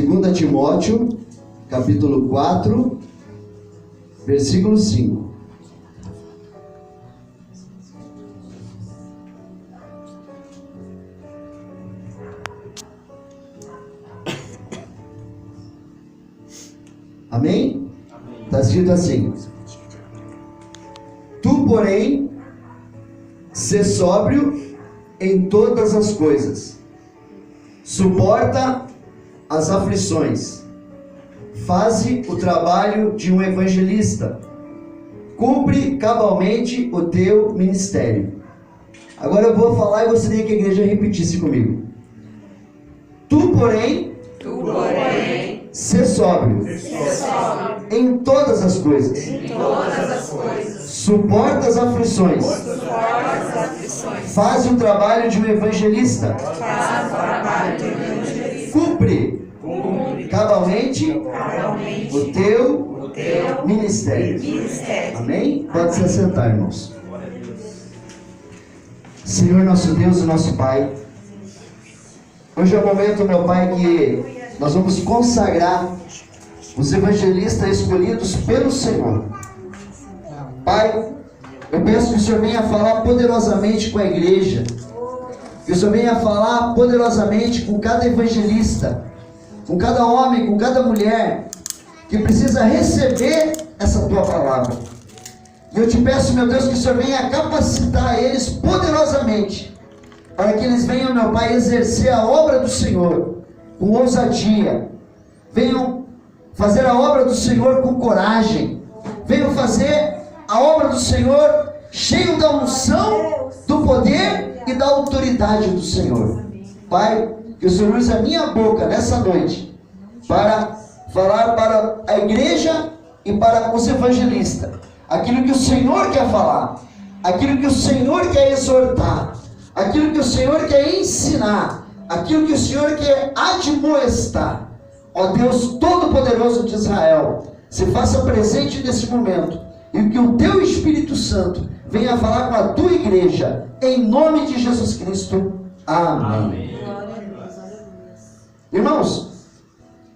2 Timóteo, capítulo 4, versículo 5. Amém? Está escrito assim: Tu, porém, sê sóbrio em todas as coisas, suporta as aflições, faze o trabalho de um evangelista, cumpre cabalmente o teu ministério. Agora eu vou falar e gostaria que a igreja repetisse comigo. Tu, porém, sê sóbrio em todas as coisas, suporta as aflições, faz o trabalho de um evangelista, cumpre cabalmente o teu ministério. Amém? Pode se assentar, irmãos. Senhor nosso Deus e nosso Pai, hoje é o momento, meu Pai, que nós vamos consagrar os evangelistas escolhidos pelo Senhor. Pai, eu peço que o Senhor venha falar poderosamente com a igreja, que o Senhor venha falar poderosamente com cada evangelista, com cada homem, com cada mulher que precisa receber essa tua palavra. E eu te peço, meu Deus, que o Senhor venha capacitar eles poderosamente, para que eles venham, meu Pai, exercer a obra do Senhor com ousadia, venham fazer a obra do Senhor com coragem, venham fazer a obra do Senhor cheio da unção, do poder e da autoridade do Senhor. Pai, que o Senhor use a minha boca nessa noite para falar para a igreja e para os evangelistas aquilo que o Senhor quer falar, aquilo que o Senhor quer exortar, aquilo que o Senhor quer ensinar, aquilo que o Senhor quer admoestar. Ó Deus Todo-Poderoso de Israel, se faça presente nesse momento e que o teu Espírito Santo venha falar com a tua igreja, em nome de Jesus Cristo. Amém. Irmãos,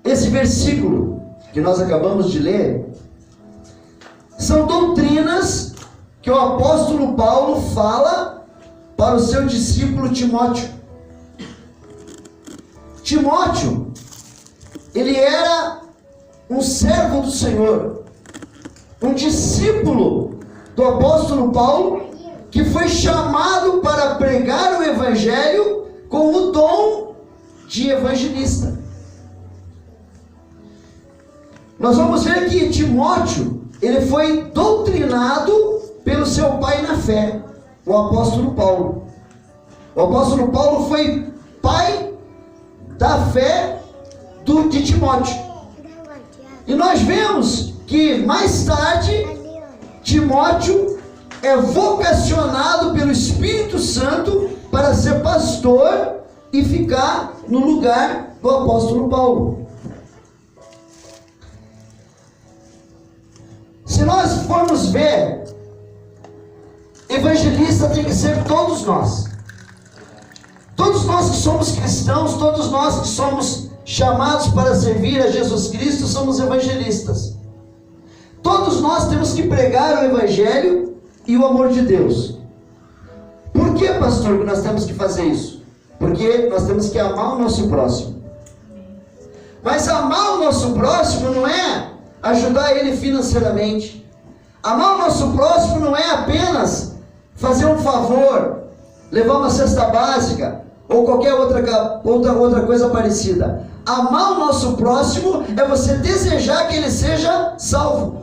esse versículo que nós acabamos de ler são doutrinas que o apóstolo Paulo fala para o seu discípulo Timóteo. Timóteo, ele era um servo do Senhor, um discípulo do apóstolo Paulo, que foi chamado para pregar o evangelho com o dom de evangelista. Nós vamos ver que Timóteo, ele foi doutrinado pelo seu pai na fé, o apóstolo Paulo. O apóstolo Paulo foi pai da fé de Timóteo. E nós vemos que mais tarde Timóteo é vocacionado pelo Espírito Santo para ser pastor e ficar no lugar do apóstolo Paulo. Se nós formos ver, evangelista tem que ser todos nós. Todos nós que somos cristãos, todos nós que somos chamados para servir a Jesus Cristo, somos evangelistas. Todos nós temos que pregar o evangelho e o amor de Deus. Por que, pastor, que nós temos que fazer isso? Porque nós temos que amar o nosso próximo. Mas amar o nosso próximo não é ajudar ele financeiramente. Amar o nosso próximo não é apenas fazer um favor, levar uma cesta básica ou qualquer outra coisa parecida. Amar o nosso próximo é você desejar que ele seja salvo.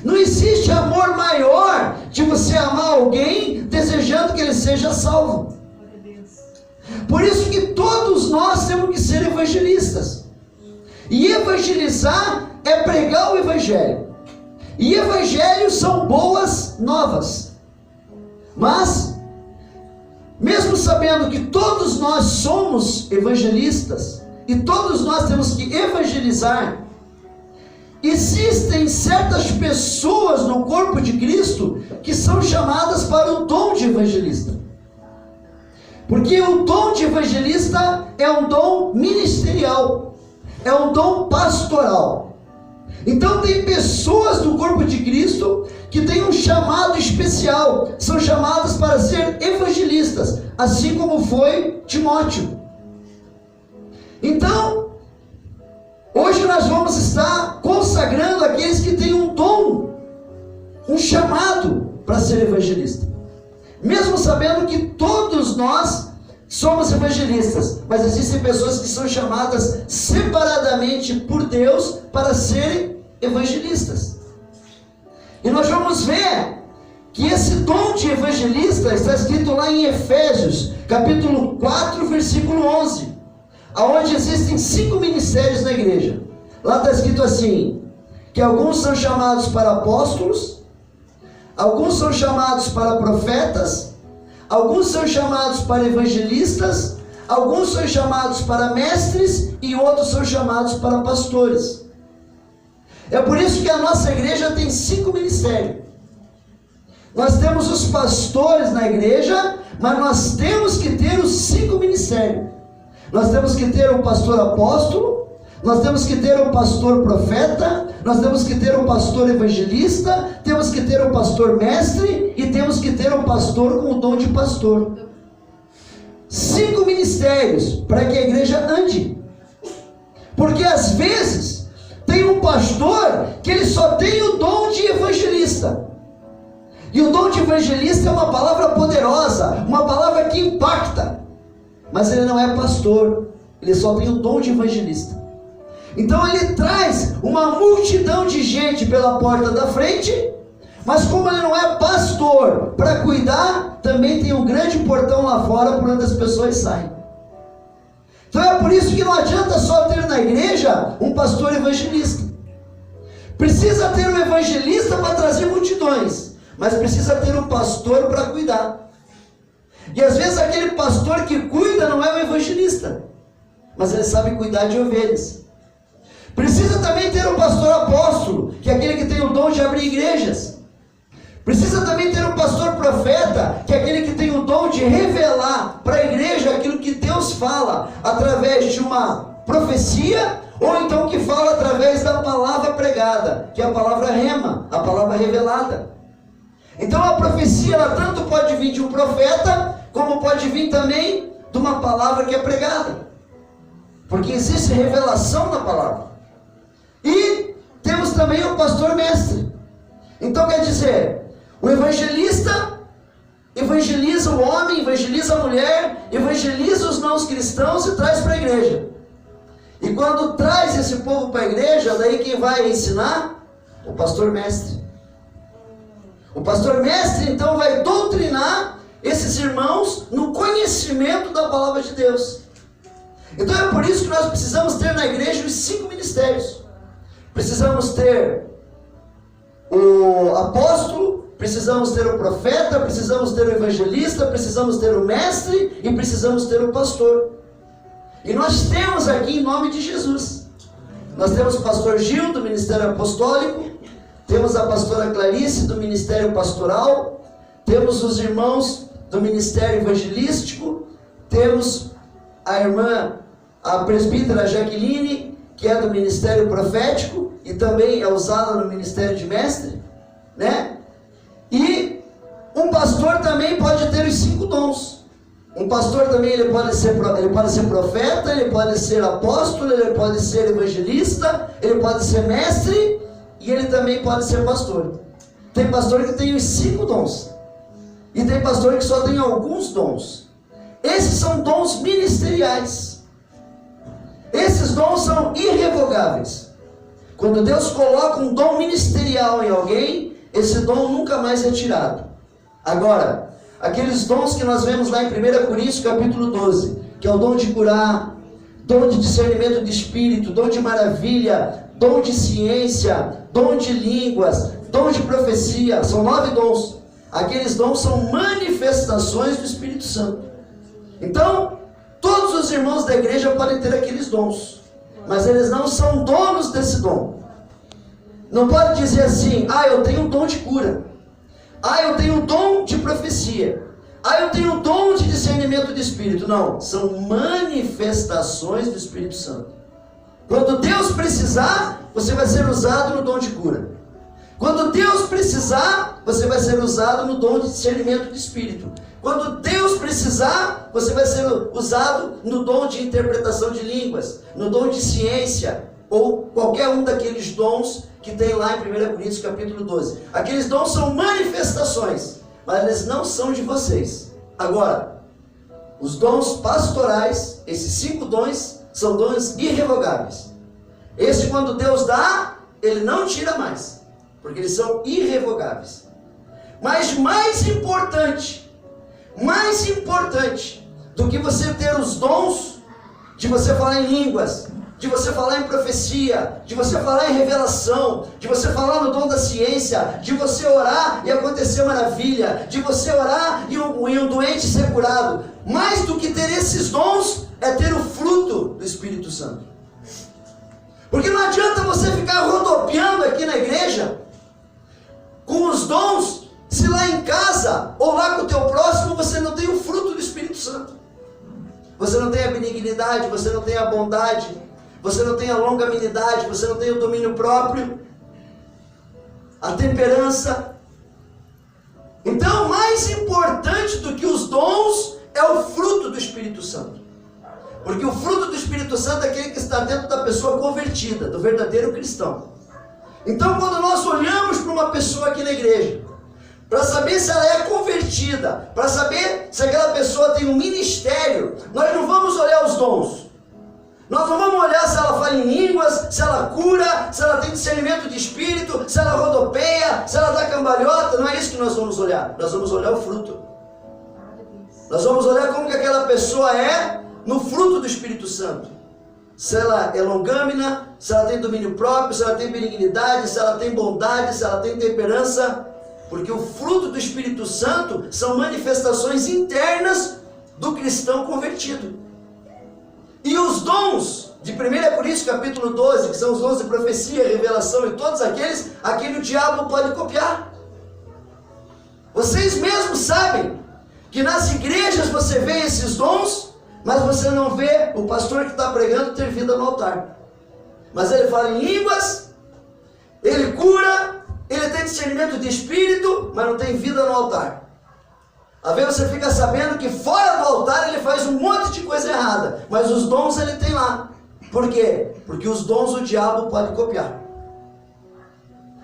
Não existe amor maior de você amar alguém desejando que ele seja salvo. Por isso que todos nós temos que ser evangelistas. E evangelizar é pregar o evangelho. E evangelhos são boas novas. Mas, mesmo sabendo que todos nós somos evangelistas, e todos nós temos que evangelizar, existem certas pessoas no corpo de Cristo que são chamadas para o dom de evangelista. Porque o dom de evangelista é um dom ministerial, é um dom pastoral. Então tem pessoas do corpo de Cristo que têm um chamado especial, são chamadas para ser evangelistas, assim como foi Timóteo. Então, hoje nós vamos estar consagrando aqueles que têm um dom, um chamado para ser evangelista. Mesmo sabendo que todos nós somos evangelistas, mas existem pessoas que são chamadas separadamente por Deus para serem evangelistas. E nós vamos ver que esse dom de evangelista está escrito lá em Efésios, capítulo 4, versículo 11, aonde existem 5 ministérios na igreja. Lá está escrito assim, que alguns são chamados para apóstolos, alguns são chamados para profetas, alguns são chamados para evangelistas, alguns são chamados para mestres e outros são chamados para pastores. É por isso que a nossa igreja tem 5 ministérios. Nós temos os pastores na igreja, mas nós temos que ter os 5 ministérios. Nós temos que ter o pastor apóstolo, nós temos que ter o pastor profeta, nós temos que ter o pastor evangelista, temos que ter o pastor mestre e temos que ter o pastor com o dom de pastor. 5 ministérios para que a igreja ande. Porque às vezes tem um pastor que ele só tem o dom de evangelista. E o dom de evangelista é uma palavra poderosa, uma palavra que impacta. Mas ele não é pastor, ele só tem o dom de evangelista. Então ele traz uma multidão de gente pela porta da frente, mas como ele não é pastor para cuidar, também tem um grande portão lá fora por onde as pessoas saem. Então é por isso que não adianta só ter na igreja um pastor evangelista. Precisa ter um evangelista para trazer multidões, mas precisa ter um pastor para cuidar. E às vezes aquele pastor que cuida não é um evangelista, mas ele sabe cuidar de ovelhas. Precisa também ter um pastor apóstolo, que é aquele que tem o dom de abrir igrejas. Precisa também ter um pastor profeta, que é aquele que tem o dom de revelar para a igreja aquilo que Deus fala, através de uma profecia, ou então que fala através da palavra pregada, que é a palavra rema, a palavra revelada. Então a profecia, ela tanto pode vir de um profeta, como pode vir também de uma palavra que é pregada. Porque existe revelação na palavra. E temos também o pastor mestre. Então quer dizer, o evangelista evangeliza o homem, evangeliza a mulher, evangeliza os não cristãos e traz para a igreja. E quando traz esse povo para a igreja, daí quem vai ensinar? O pastor mestre. O pastor mestre então vai doutrinar esses irmãos no conhecimento da palavra de Deus. Então é por isso que nós precisamos ter na igreja os 5 ministérios. Precisamos ter o apóstolo, precisamos ter o profeta, precisamos ter o evangelista, precisamos ter o mestre e precisamos ter o pastor. E nós temos aqui em nome de Jesus. Nós temos o pastor Gil do Ministério Apostólico, temos a pastora Clarice do Ministério Pastoral, temos os irmãos do Ministério Evangelístico, temos a irmã, a presbítera Jaqueline, que é do Ministério Profético e também é usada no Ministério de Mestre, né? E um pastor também pode ter os 5 dons. Um pastor também ele pode ser profeta, ele pode ser apóstolo, ele pode ser evangelista, ele pode ser mestre e ele também pode ser pastor. Tem pastor que tem os 5 dons e tem pastor que só tem alguns dons. Esses são dons ministeriais. Esses dons são irrevogáveis. Quando Deus coloca um dom ministerial em alguém, esse dom nunca mais é tirado. Agora, aqueles dons que nós vemos lá em 1 Coríntios capítulo 12, que é o dom de curar, dom de discernimento de espírito, dom de maravilha, dom de ciência, dom de línguas, dom de profecia, são 9 dons. Aqueles dons são manifestações do Espírito Santo. Então, todos os irmãos da igreja podem ter aqueles dons, mas eles não são donos desse dom. Não pode dizer assim, eu tenho um dom de cura, eu tenho um dom de profecia, eu tenho o dom de discernimento de espírito. Não, são manifestações do Espírito Santo. Quando Deus precisar, você vai ser usado no dom de cura. Quando Deus precisar, você vai ser usado no dom de discernimento de espírito. Quando Deus precisar, você vai ser usado no dom de interpretação de línguas, no dom de ciência, ou qualquer um daqueles dons que tem lá em 1 Coríntios capítulo 12. Aqueles dons são manifestações, mas eles não são de vocês. Agora, os dons pastorais, esses 5 dons, são dons irrevogáveis. Esse, quando Deus dá, Ele não tira mais, porque eles são irrevogáveis. Mas mais importante do que você ter os dons de você falar em línguas, de você falar em profecia, de você falar em revelação, de você falar no dom da ciência, de você orar e acontecer maravilha, de você orar e um doente ser curado, mais do que ter esses dons é ter o fruto do Espírito Santo. Porque não adianta você ficar rodopiando aqui na igreja com os dons, se lá em casa ou lá com o teu próximo você não tem o fruto do Espírito Santo. Você não tem a benignidade, você não tem a bondade, você não tem a longanimidade, você não tem o domínio próprio, a temperança. Então, mais importante do que os dons é o fruto do Espírito Santo. Porque o fruto do Espírito Santo é aquele que está dentro da pessoa convertida, do verdadeiro cristão. Então, quando nós olhamos para uma pessoa aqui na igreja, para saber se ela é convertida, para saber se aquela pessoa tem um ministério, nós não vamos olhar os dons. Nós não vamos olhar se ela fala em línguas, se ela cura, se ela tem discernimento de espírito, se ela rodopeia, se ela dá cambalhota. Não é isso que nós vamos olhar. Nós vamos olhar o fruto. Nós vamos olhar como que aquela pessoa é no fruto do Espírito Santo. Se ela é longâmina, se ela tem domínio próprio, se ela tem benignidade, se ela tem bondade, se ela tem temperança. Porque o fruto do Espírito Santo são manifestações internas do cristão convertido. E os dons de 1 Coríntios capítulo 12, que são os dons de profecia, revelação e todos aqueles, aquele o diabo pode copiar. Vocês mesmos sabem que nas igrejas você vê esses dons, mas você não vê o pastor que está pregando ter vida no altar. Mas ele fala em línguas, ele cura, ele tem discernimento de espírito, mas não tem vida no altar. Às vezes você fica sabendo que fora do altar ele faz um monte de coisa errada, mas os dons ele tem lá. Por quê? Porque os dons o diabo pode copiar.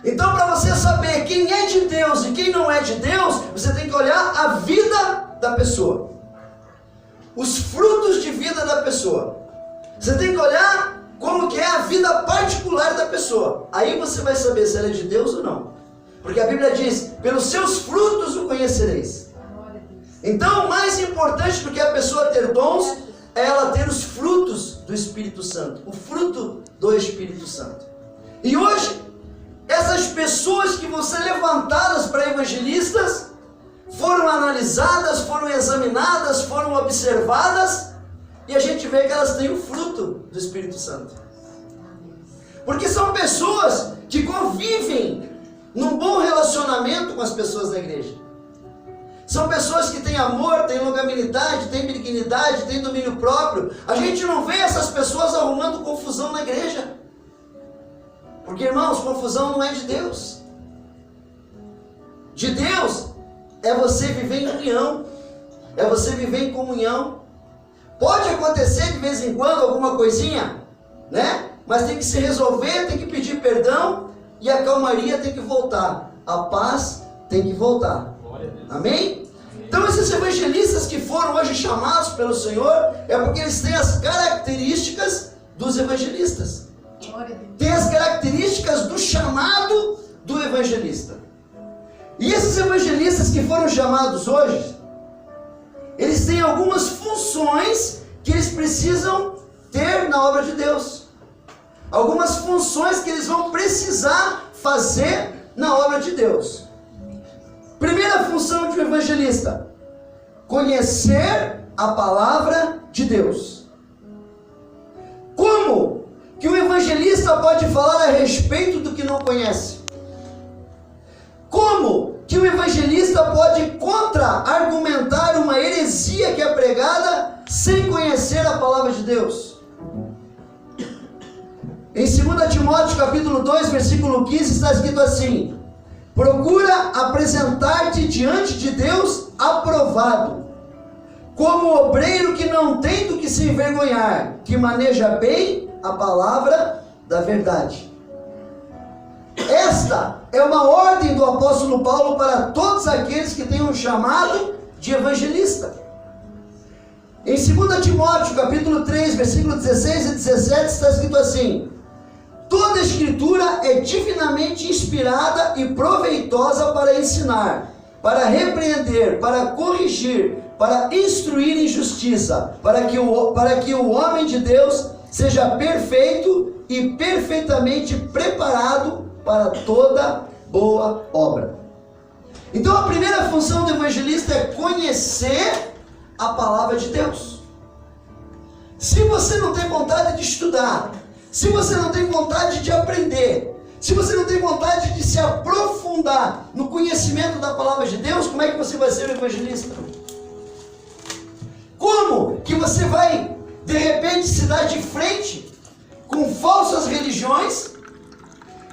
Então, para você saber quem é de Deus e quem não é de Deus, você tem que olhar a vida da pessoa, os frutos de vida da pessoa. Você tem que olhar como que é a vida particular da pessoa. Aí você vai saber se ela é de Deus ou não. Porque a Bíblia diz, pelos seus frutos o conhecereis. Então, mais importante do que a pessoa ter dons, é ela ter os frutos do Espírito Santo. O fruto do Espírito Santo. E hoje, essas pessoas que vão ser levantadas para evangelistas, foram analisadas, foram examinadas, foram observadas, e a gente vê que elas têm o fruto do Espírito Santo. Porque são pessoas que convivem num bom relacionamento com as pessoas da igreja. São pessoas que têm amor, têm longanimidade, têm benignidade, têm domínio próprio. A gente não vê essas pessoas arrumando confusão na igreja. Porque, irmãos, confusão não é de Deus. De Deus é você viver em união, é você viver em comunhão. Pode acontecer de vez em quando alguma coisinha, né? Mas tem que se resolver, tem que pedir perdão e a calmaria tem que voltar. A paz tem que voltar. Amém? Então esses evangelistas que foram hoje chamados pelo Senhor, é porque eles têm as características dos evangelistas. Tem as características do chamado do evangelista. E esses evangelistas que foram chamados hoje, eles têm algumas funções que eles precisam ter na obra de Deus. Algumas funções que eles vão precisar fazer na obra de Deus. Primeira função de um evangelista: conhecer a palavra de Deus. Como que um evangelista pode falar a respeito do que não conhece? Como que um evangelista pode contra-argumentar heresia que é pregada sem conhecer a palavra de Deus. Em 2 Timóteo capítulo 2, versículo 15, está escrito assim: procura apresentar-te diante de Deus aprovado, como obreiro que não tem do que se envergonhar, que maneja bem a palavra da verdade. Esta é uma ordem do apóstolo Paulo para todos aqueles que têm um chamado de evangelista. Em 2 Timóteo capítulo 3, versículo 16 e 17, está escrito assim: toda escritura é divinamente inspirada e proveitosa para ensinar, para repreender, para corrigir, para instruir em justiça, para que o homem de Deus seja perfeito e perfeitamente preparado para toda boa obra. Então a primeira função do evangelista é conhecer a palavra de Deus. Se você não tem vontade de estudar, se você não tem vontade de aprender, se você não tem vontade de se aprofundar no conhecimento da palavra de Deus, como é que você vai ser um evangelista? Como que você vai, de repente, se dar de frente com falsas religiões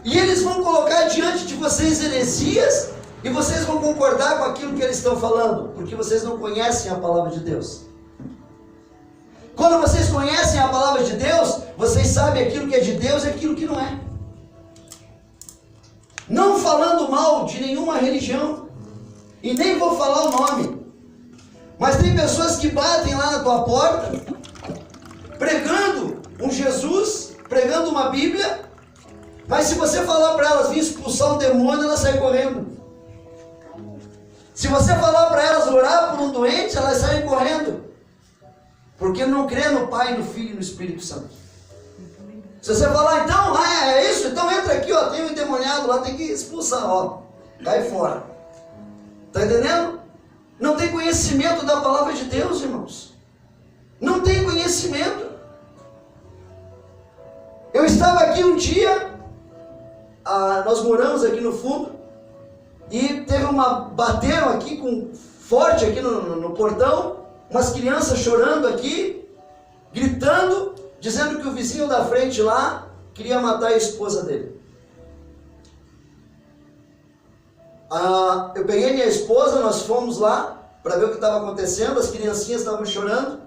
e eles vão colocar diante de vocês heresias e vocês vão concordar com aquilo que eles estão falando, porque vocês não conhecem a palavra de Deus? Quando vocês conhecem a palavra de Deus, vocês sabem aquilo que é de Deus e aquilo que não é. Não falando mal de nenhuma religião, e nem vou falar o nome, mas tem pessoas que batem lá na tua porta, pregando um Jesus, pregando uma Bíblia, mas se você falar para elas vir expulsar um demônio, elas saem correndo. Se você falar para elas orar por um doente, elas saem correndo. Porque não crê no Pai, no Filho e no Espírito Santo. Se você falar, então, é isso, então entra aqui, ó, tem um endemoniado lá, tem que expulsar, ó, cai fora. Está entendendo? Não tem conhecimento da palavra de Deus, irmãos. Não tem conhecimento. Eu estava aqui um dia, nós moramos aqui no fundo, e bateram aqui forte aqui no portão, umas crianças chorando aqui, gritando, dizendo que o vizinho da frente lá queria matar a esposa dele. Eu peguei minha esposa, nós fomos lá para ver o que estava acontecendo, as criancinhas estavam chorando.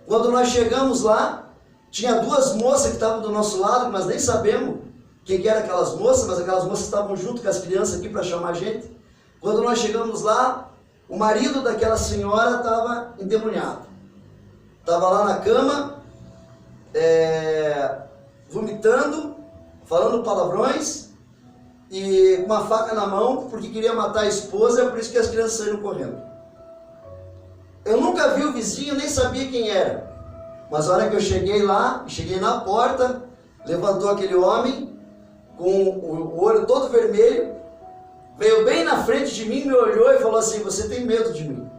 Quando nós chegamos lá, tinha duas moças que estavam do nosso lado, que nós nem sabemos quem que eram aquelas moças, mas aquelas moças estavam junto com as crianças aqui para chamar a gente. Quando nós chegamos lá, o marido daquela senhora estava endemoniado. Estava lá na cama, vomitando, falando palavrões e com uma faca na mão, porque queria matar a esposa, é por isso que as crianças saíram correndo. Eu nunca vi o vizinho, nem sabia quem era. Mas a hora que eu cheguei lá, cheguei na porta, levantou aquele homem com o olho todo vermelho, veio bem na frente de mim, me olhou e falou assim: você tem medo de mim?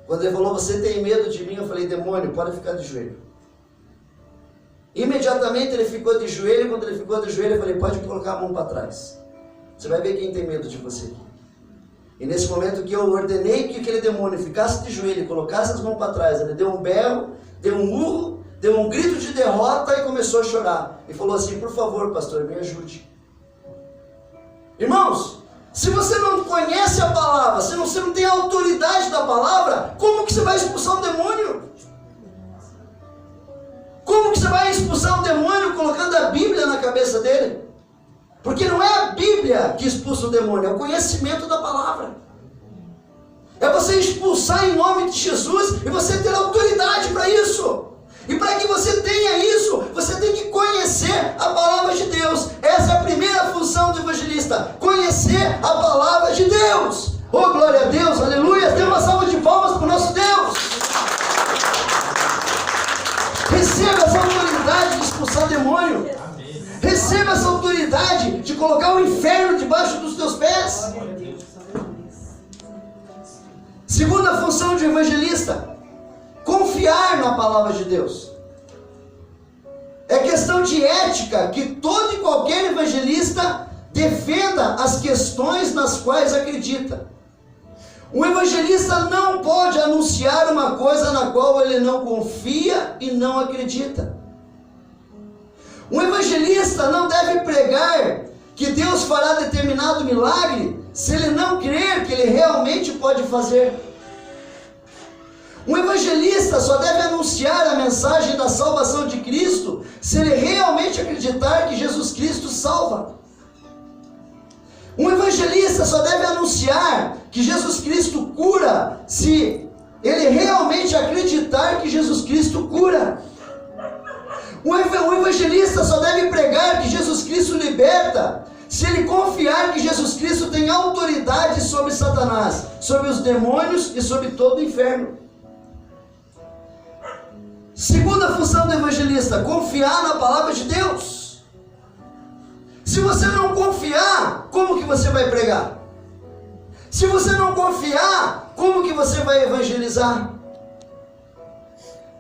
Quando ele falou, você tem medo de mim, eu falei: demônio, pode ficar de joelho. Imediatamente ele ficou de joelho. Quando ele ficou de joelho, eu falei: pode colocar a mão para trás, você vai ver quem tem medo de você aqui. E nesse momento que eu ordenei que aquele demônio ficasse de joelho e colocasse as mãos para trás, ele deu um berro, deu um urro, deu um grito de derrota e começou a chorar. E falou assim: por favor, pastor, me ajude. Irmãos, se você não conhece a palavra, se você não tem a autoridade da palavra, como que você vai expulsar um demônio? Como que você vai expulsar um demônio colocando a Bíblia na cabeça dele? Porque não é a Bíblia que expulsa o demônio, é o conhecimento da palavra. É você expulsar em nome de Jesus e você ter autoridade para isso. E para que você tenha isso, você tem que conhecer a palavra de Deus. Essa é a primeira função do evangelista: conhecer a palavra de Deus. Oh, glória a Deus, aleluia. Dê uma salva de palmas para o nosso Deus. Receba essa autoridade de expulsar demônio. Receba essa autoridade de colocar o inferno debaixo dos teus pés. Segunda função de evangelista: confiar na palavra de Deus. É questão de ética que todo e qualquer evangelista defenda as questões nas quais acredita. Um evangelista não pode anunciar uma coisa na qual ele não confia e não acredita. Um evangelista não deve pregar que Deus fará determinado milagre se ele não crer que ele realmente pode fazer. Um evangelista só deve anunciar a mensagem da salvação de Cristo se ele realmente acreditar que Jesus Cristo salva. Um evangelista só deve anunciar que Jesus Cristo cura se ele realmente acreditar que Jesus Cristo cura. Um evangelista só deve pregar que Jesus Cristo liberta se ele confiar que Jesus Cristo tem autoridade sobre Satanás, sobre os demônios e sobre todo o inferno. Segunda função do evangelista: confiar na palavra de Deus. Se você não confiar, como que você vai pregar? Se você não confiar, como que você vai evangelizar?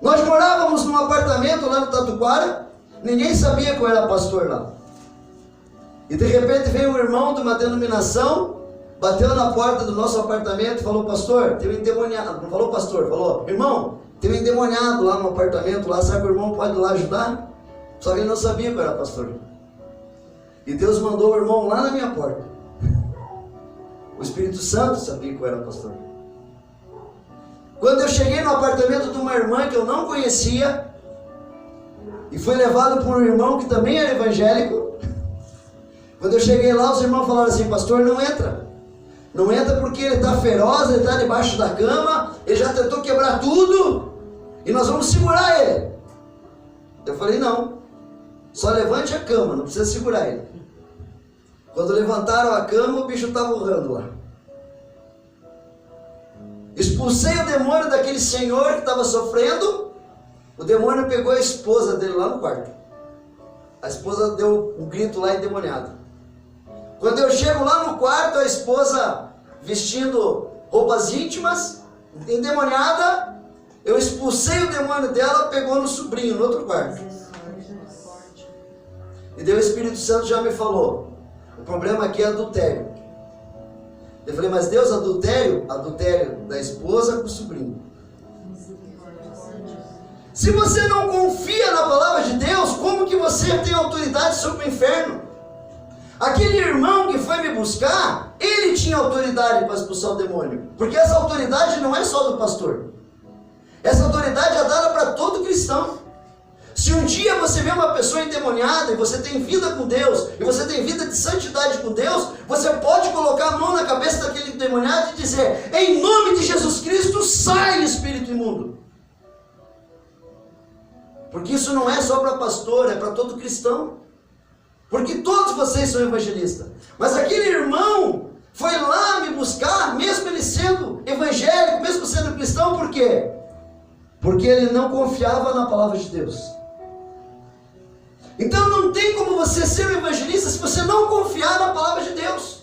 Nós morávamos num apartamento lá no Tatuquara, ninguém sabia que eu era pastor lá. E de repente veio um irmão de uma denominação, bateu na porta do nosso apartamento e falou: pastor, tem um endemoniado. Não falou pastor, falou: irmão, tem um endemoniado lá no apartamento, lá, será que o irmão pode ir lá ajudar? Só que ele não sabia que eu era pastor. E Deus mandou o irmão lá na minha porta. O Espírito Santo sabia que eu era pastor. Quando eu cheguei no apartamento de uma irmã que eu não conhecia, e fui levado por um irmão que também era evangélico, quando eu cheguei lá, os irmãos falaram assim: pastor, não entra. Não entra porque ele está feroz, ele está debaixo da cama, ele já tentou quebrar tudo, e nós vamos segurar ele. Eu falei: não, só levante a cama, não precisa segurar ele. Quando levantaram a cama, o bicho estava urrando lá. Expulsei o demônio daquele senhor que estava sofrendo. O demônio pegou a esposa dele lá no quarto. A esposa deu um grito lá endemoniado. Quando eu chego lá no quarto, a esposa vestindo roupas íntimas, endemoniada, eu expulsei o demônio dela, pegou no sobrinho, no outro quarto. E daí o Espírito Santo já me falou: o problema aqui é adultério. Eu falei: mas Deus, adultério? Adultério da esposa com o sobrinho. Se você não confia na palavra de Deus, como que você tem autoridade sobre o inferno? Aquele irmão que foi me buscar, ele tinha autoridade para expulsar o demônio. Porque essa autoridade não é só do pastor. Essa autoridade é dada para todo cristão. Se um dia você vê uma pessoa endemoniada e você tem vida com Deus, e você tem vida de santidade com Deus, você pode colocar a mão na cabeça daquele endemoniado e dizer: em nome de Jesus Cristo, sai, espírito imundo. Porque isso não é só para pastor, é para todo cristão. Porque todos vocês são evangelistas. Mas aquele irmão foi lá me buscar, mesmo ele sendo evangélico, mesmo sendo cristão, por quê? Porque ele não confiava na palavra de Deus. Então não tem como você ser um evangelista se você não confiar na palavra de Deus.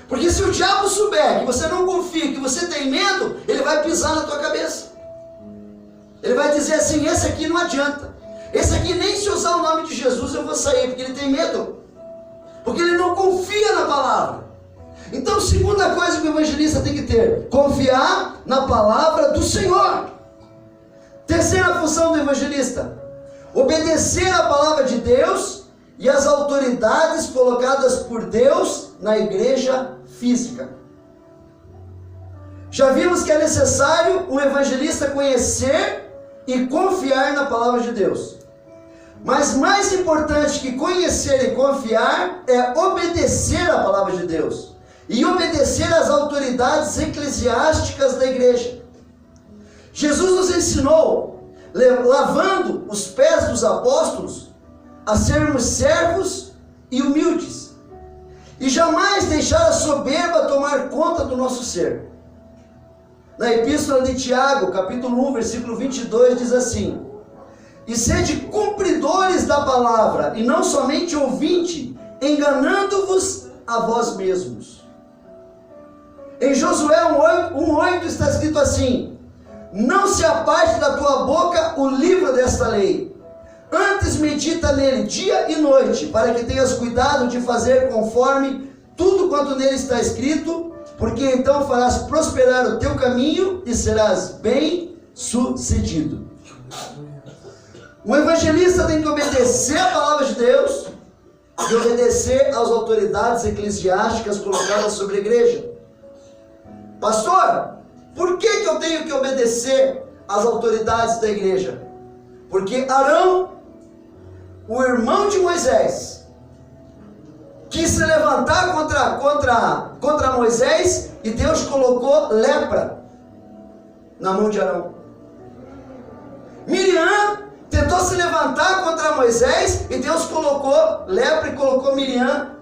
Porque se o diabo souber que você não confia, que você tem medo, ele vai pisar na tua cabeça. Ele vai dizer assim: esse aqui não adianta. Esse aqui, nem se usar o nome de Jesus eu vou sair, porque ele tem medo. Porque ele não confia na palavra. Então, segunda coisa que o evangelista tem que ter: confiar na palavra do Senhor. Terceira função do evangelista: obedecer a palavra de Deus e as autoridades colocadas por Deus na igreja física. Já vimos que é necessário um evangelista conhecer e confiar na palavra de Deus. Mas mais importante que conhecer e confiar é obedecer a palavra de Deus e obedecer às autoridades eclesiásticas da igreja. Jesus nos ensinou, lavando os pés dos apóstolos, a sermos servos e humildes, e jamais deixar a soberba tomar conta do nosso ser. Na epístola de Tiago, capítulo 1, versículo 22, diz assim: e sede cumpridores da palavra, e não somente ouvinte, enganando-vos a vós mesmos. Em Josué 1,8 está escrito assim: não se aparte da tua boca o livro desta lei, antes medita nele dia e noite, para que tenhas cuidado de fazer conforme tudo quanto nele está escrito, porque então farás prosperar o teu caminho e serás bem-sucedido. O evangelista tem que obedecer a palavra de Deus e obedecer às autoridades eclesiásticas colocadas sobre a igreja. Pastor, por que eu tenho que obedecer às autoridades da igreja? Porque Arão, o irmão de Moisés, quis se levantar contra Moisés e Deus colocou lepra na mão de Arão. Miriam tentou se levantar contra Moisés e Deus colocou lepra e colocou Miriam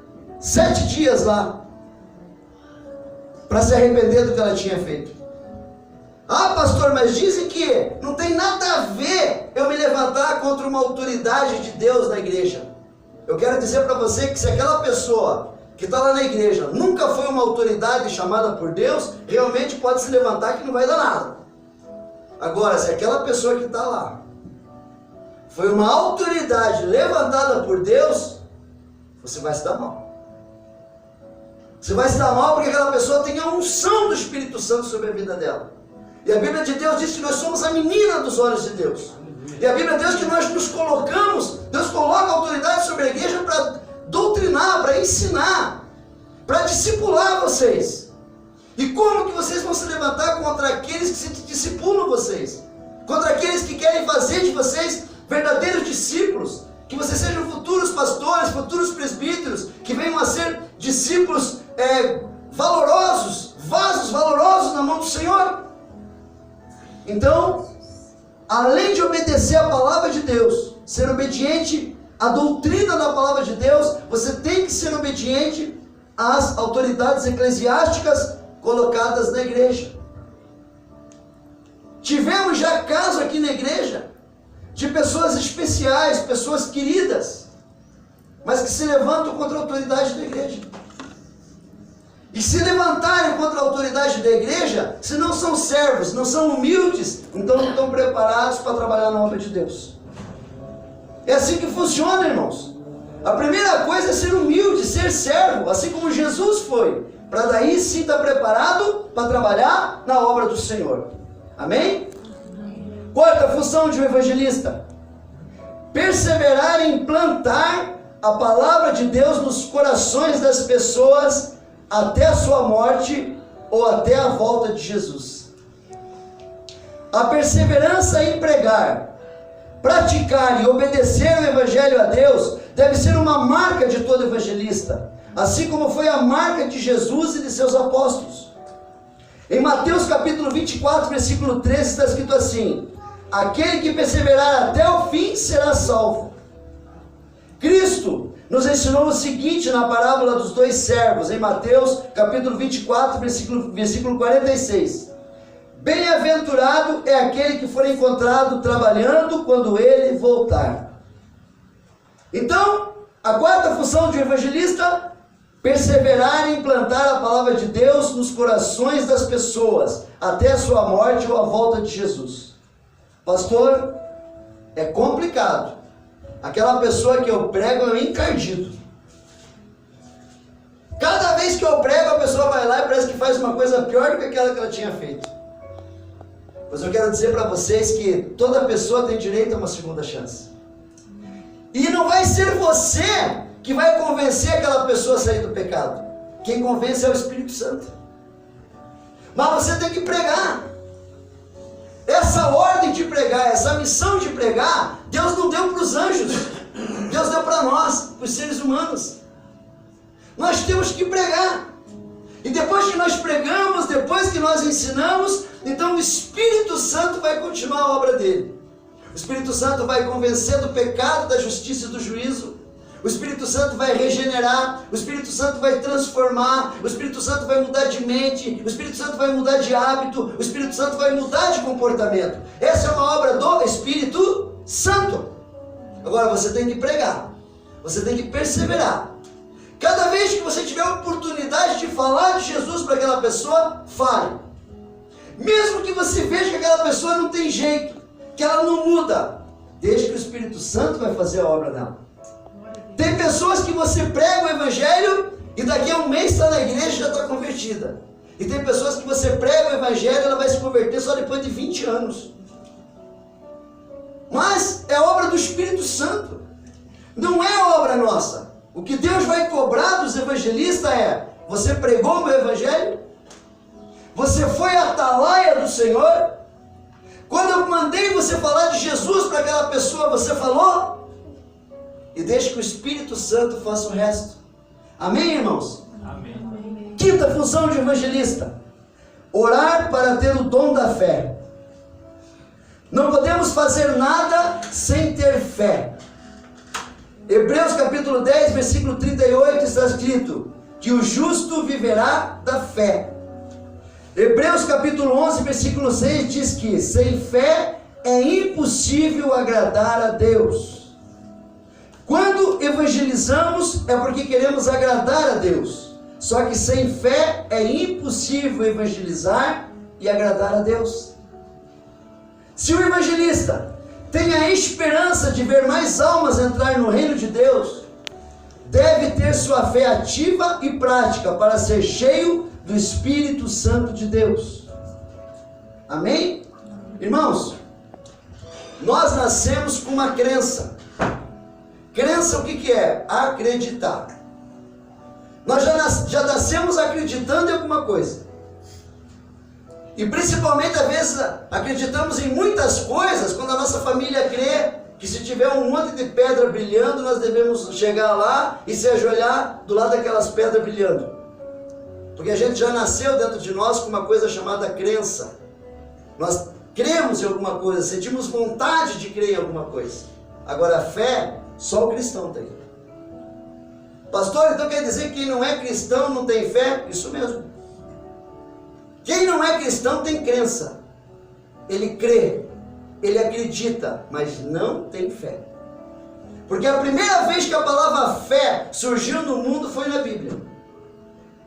7 dias lá para se arrepender do que ela tinha feito. Ah, pastor, mas dizem que não tem nada a ver eu me levantar contra uma autoridade de Deus na igreja. Eu quero dizer para você que se aquela pessoa que está lá na igreja nunca foi uma autoridade chamada por Deus, realmente pode se levantar que não vai dar nada. Agora, se aquela pessoa que está lá foi uma autoridade levantada por Deus, você vai se dar mal. Você vai se dar mal porque aquela pessoa tem a unção do Espírito Santo sobre a vida dela. E a Bíblia de Deus diz que nós somos a menina dos olhos de Deus. E a Bíblia diz que nós nos colocamos, Deus coloca a autoridade sobre a igreja para doutrinar, para ensinar, para discipular vocês. E como que vocês vão se levantar contra aqueles que se discipulam vocês? Contra aqueles que querem fazer de vocês verdadeiros discípulos? Que vocês sejam futuros pastores, futuros presbíteros, que venham a ser discípulos valorosos, vasos valorosos na mão do Senhor. Então, além de obedecer a palavra de Deus, ser obediente à doutrina da palavra de Deus, você tem que ser obediente às autoridades eclesiásticas colocadas na igreja. Tivemos já caso aqui na igreja de pessoas especiais, pessoas queridas, mas que se levantam contra a autoridade da igreja. E se levantarem contra a autoridade da igreja, se não são servos, não são humildes, então não estão preparados para trabalhar na obra de Deus. É assim que funciona, irmãos. A primeira coisa é ser humilde, ser servo, assim como Jesus foi, para daí sim estar preparado para trabalhar na obra do Senhor. Amém? Quarta função de um evangelista: perseverar em plantar a palavra de Deus nos corações das pessoas até a sua morte ou até a volta de Jesus. A perseverança em pregar, praticar e obedecer o evangelho a Deus deve ser uma marca de todo evangelista, assim como foi a marca de Jesus e de seus apóstolos. Em Mateus capítulo 24, versículo 13 está escrito assim: aquele que perseverar até o fim será salvo. Cristo nos ensinou o seguinte na parábola dos 2 servos, em Mateus capítulo 24, versículo 46. Bem-aventurado é aquele que for encontrado trabalhando quando ele voltar. Então, a quarta função de um evangelista: perseverar em plantar a palavra de Deus nos corações das pessoas, até a sua morte ou a volta de Jesus. Pastor, é complicado. Aquela pessoa que eu prego é um encardido. Cada vez que eu prego, a pessoa vai lá e parece que faz uma coisa pior do que aquela que ela tinha feito. Pois eu quero dizer para vocês que toda pessoa tem direito a uma segunda chance. E não vai ser você que vai convencer aquela pessoa a sair do pecado. Quem convence é o Espírito Santo. Mas você tem que pregar. Essa ordem de pregar, essa missão de pregar, Deus não deu para os anjos, Deus deu para nós, para os seres humanos. Nós temos que pregar. E depois que nós pregamos, depois que nós ensinamos, então o Espírito Santo vai continuar a obra dele. O Espírito Santo vai convencer do pecado, da justiça e do juízo. O Espírito Santo vai regenerar, o Espírito Santo vai transformar, o Espírito Santo vai mudar de mente, o Espírito Santo vai mudar de hábito, o Espírito Santo vai mudar de comportamento. Essa é uma obra do Espírito Santo. Agora você tem que pregar, você tem que perseverar. Cada vez que você tiver a oportunidade de falar de Jesus para aquela pessoa, fale. Mesmo que você veja que aquela pessoa não tem jeito, que ela não muda, deixe que o Espírito Santo vai fazer a obra dela. Tem pessoas que você prega o evangelho e daqui a um mês está na igreja e já está convertida. E tem pessoas que você prega o evangelho, ela vai se converter só depois de 20 anos. Mas é obra do Espírito Santo. Não é obra nossa. O que Deus vai cobrar dos evangelistas é: você pregou o meu evangelho? Você foi a atalaia do Senhor? Quando eu mandei você falar de Jesus para aquela pessoa, você falou? E deixe que o Espírito Santo faça o resto. Amém, irmãos? Amém. Quinta função de evangelista: orar para ter o dom da fé. Não podemos fazer nada sem ter fé. Hebreus capítulo 10, versículo 38 está escrito que o justo viverá da fé. Hebreus capítulo 11, versículo 6 diz que sem fé é impossível agradar a Deus. Quando evangelizamos é porque queremos agradar a Deus. Só que sem fé é impossível evangelizar e agradar a Deus. Se o evangelista tem a esperança de ver mais almas entrar no reino de Deus, deve ter sua fé ativa e prática para ser cheio do Espírito Santo de Deus. Amém? Irmãos, nós nascemos com uma crença. Crença o que é? Acreditar. Nós já nascemos acreditando em alguma coisa. E principalmente, às vezes, acreditamos em muitas coisas quando a nossa família crê que se tiver um monte de pedra brilhando, nós devemos chegar lá e se ajoelhar do lado daquelas pedras brilhando. Porque a gente já nasceu dentro de nós com uma coisa chamada crença. Nós cremos em alguma coisa, sentimos vontade de crer em alguma coisa. Agora, a fé, só o cristão tem. Pastor, então quer dizer que quem não é cristão não tem fé? Isso mesmo. Quem não é cristão tem crença. Ele crê, ele acredita, mas não tem fé. Porque a primeira vez que a palavra fé surgiu no mundo foi na Bíblia.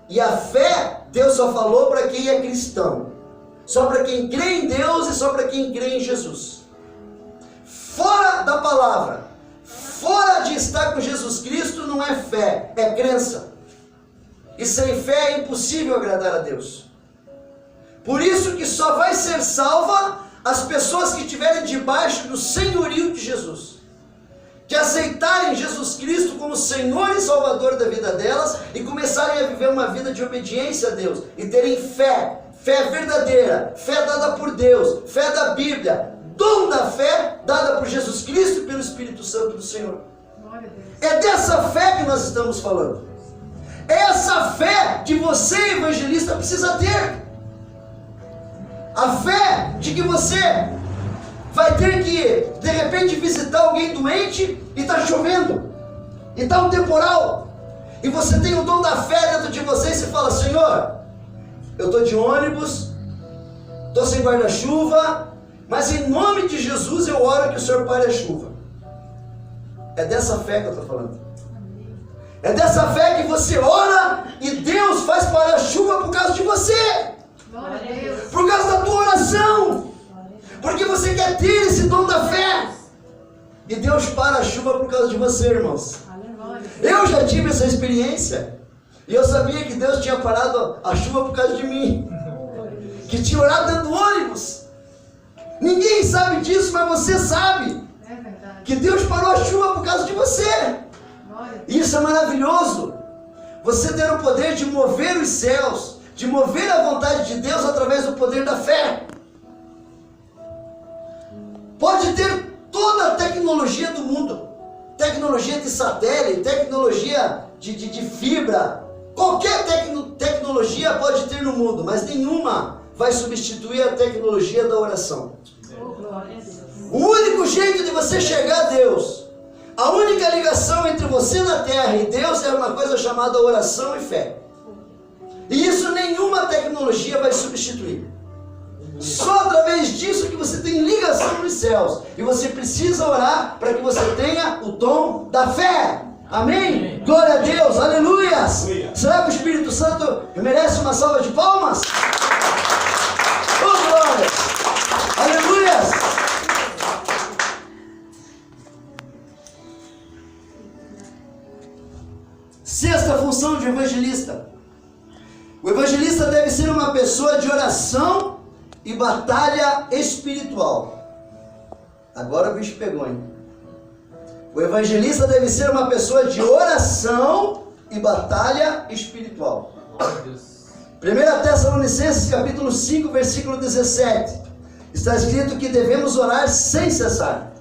E a fé, Deus só falou para quem é cristão. Só para quem crê em Deus e só para quem crê em Jesus. Fora da palavra, fora de estar com Jesus Cristo, não é fé, é crença. E sem fé é impossível agradar a Deus. Por isso que só vai ser salva as pessoas que estiverem debaixo do senhorio de Jesus. Que aceitarem Jesus Cristo como Senhor e Salvador da vida delas e começarem a viver uma vida de obediência a Deus. E terem fé, fé verdadeira, fé dada por Deus, fé da Bíblia, dom da fé dada por Jesus Cristo e pelo Espírito Santo do Senhor. É dessa fé que nós estamos falando. É essa fé que você, evangelista, precisa ter. A fé de que você vai ter que, de repente, visitar alguém doente e está chovendo, e está um temporal, e você tem o dom da fé dentro de você e você fala: Senhor, eu estou de ônibus, estou sem guarda-chuva, mas em nome de Jesus eu oro que o Senhor pare a chuva. É dessa fé que eu estou falando. É dessa fé que você ora e Deus faz parar a chuva por causa de você. Por causa da tua oração. Porque você quer ter esse dom da fé. E Deus para a chuva por causa de você, irmãos. Eu já tive essa experiência. E eu sabia que Deus tinha parado a chuva por causa de mim. Que tinha orado dentro do ônibus. Ninguém sabe disso, mas você sabe. Que Deus parou a chuva por causa de você. E isso é maravilhoso. Você ter o poder de mover os céus, de mover a vontade de Deus através do poder da fé. Pode ter toda a tecnologia do mundo, tecnologia de satélite, tecnologia de fibra, qualquer tecnologia pode ter no mundo, mas nenhuma vai substituir a tecnologia da oração. O único jeito de você chegar a Deus, a única ligação entre você na terra e Deus é uma coisa chamada oração e fé. E isso nenhuma tecnologia vai substituir. Só através disso que você tem ligação nos céus. E você precisa orar para que você tenha o dom da fé. Amém? Glória a Deus, aleluias. Será que o Espírito Santo merece uma salva de palmas? Oh, glórias, aleluias. Sexta função de evangelista: O evangelista deve ser uma pessoa de oração e batalha espiritual. Agora o bicho pegou, hein? O evangelista deve ser uma pessoa de oração e batalha espiritual. 1 Tessalonicenses capítulo 5, versículo 17. Está escrito que devemos orar sem cessar.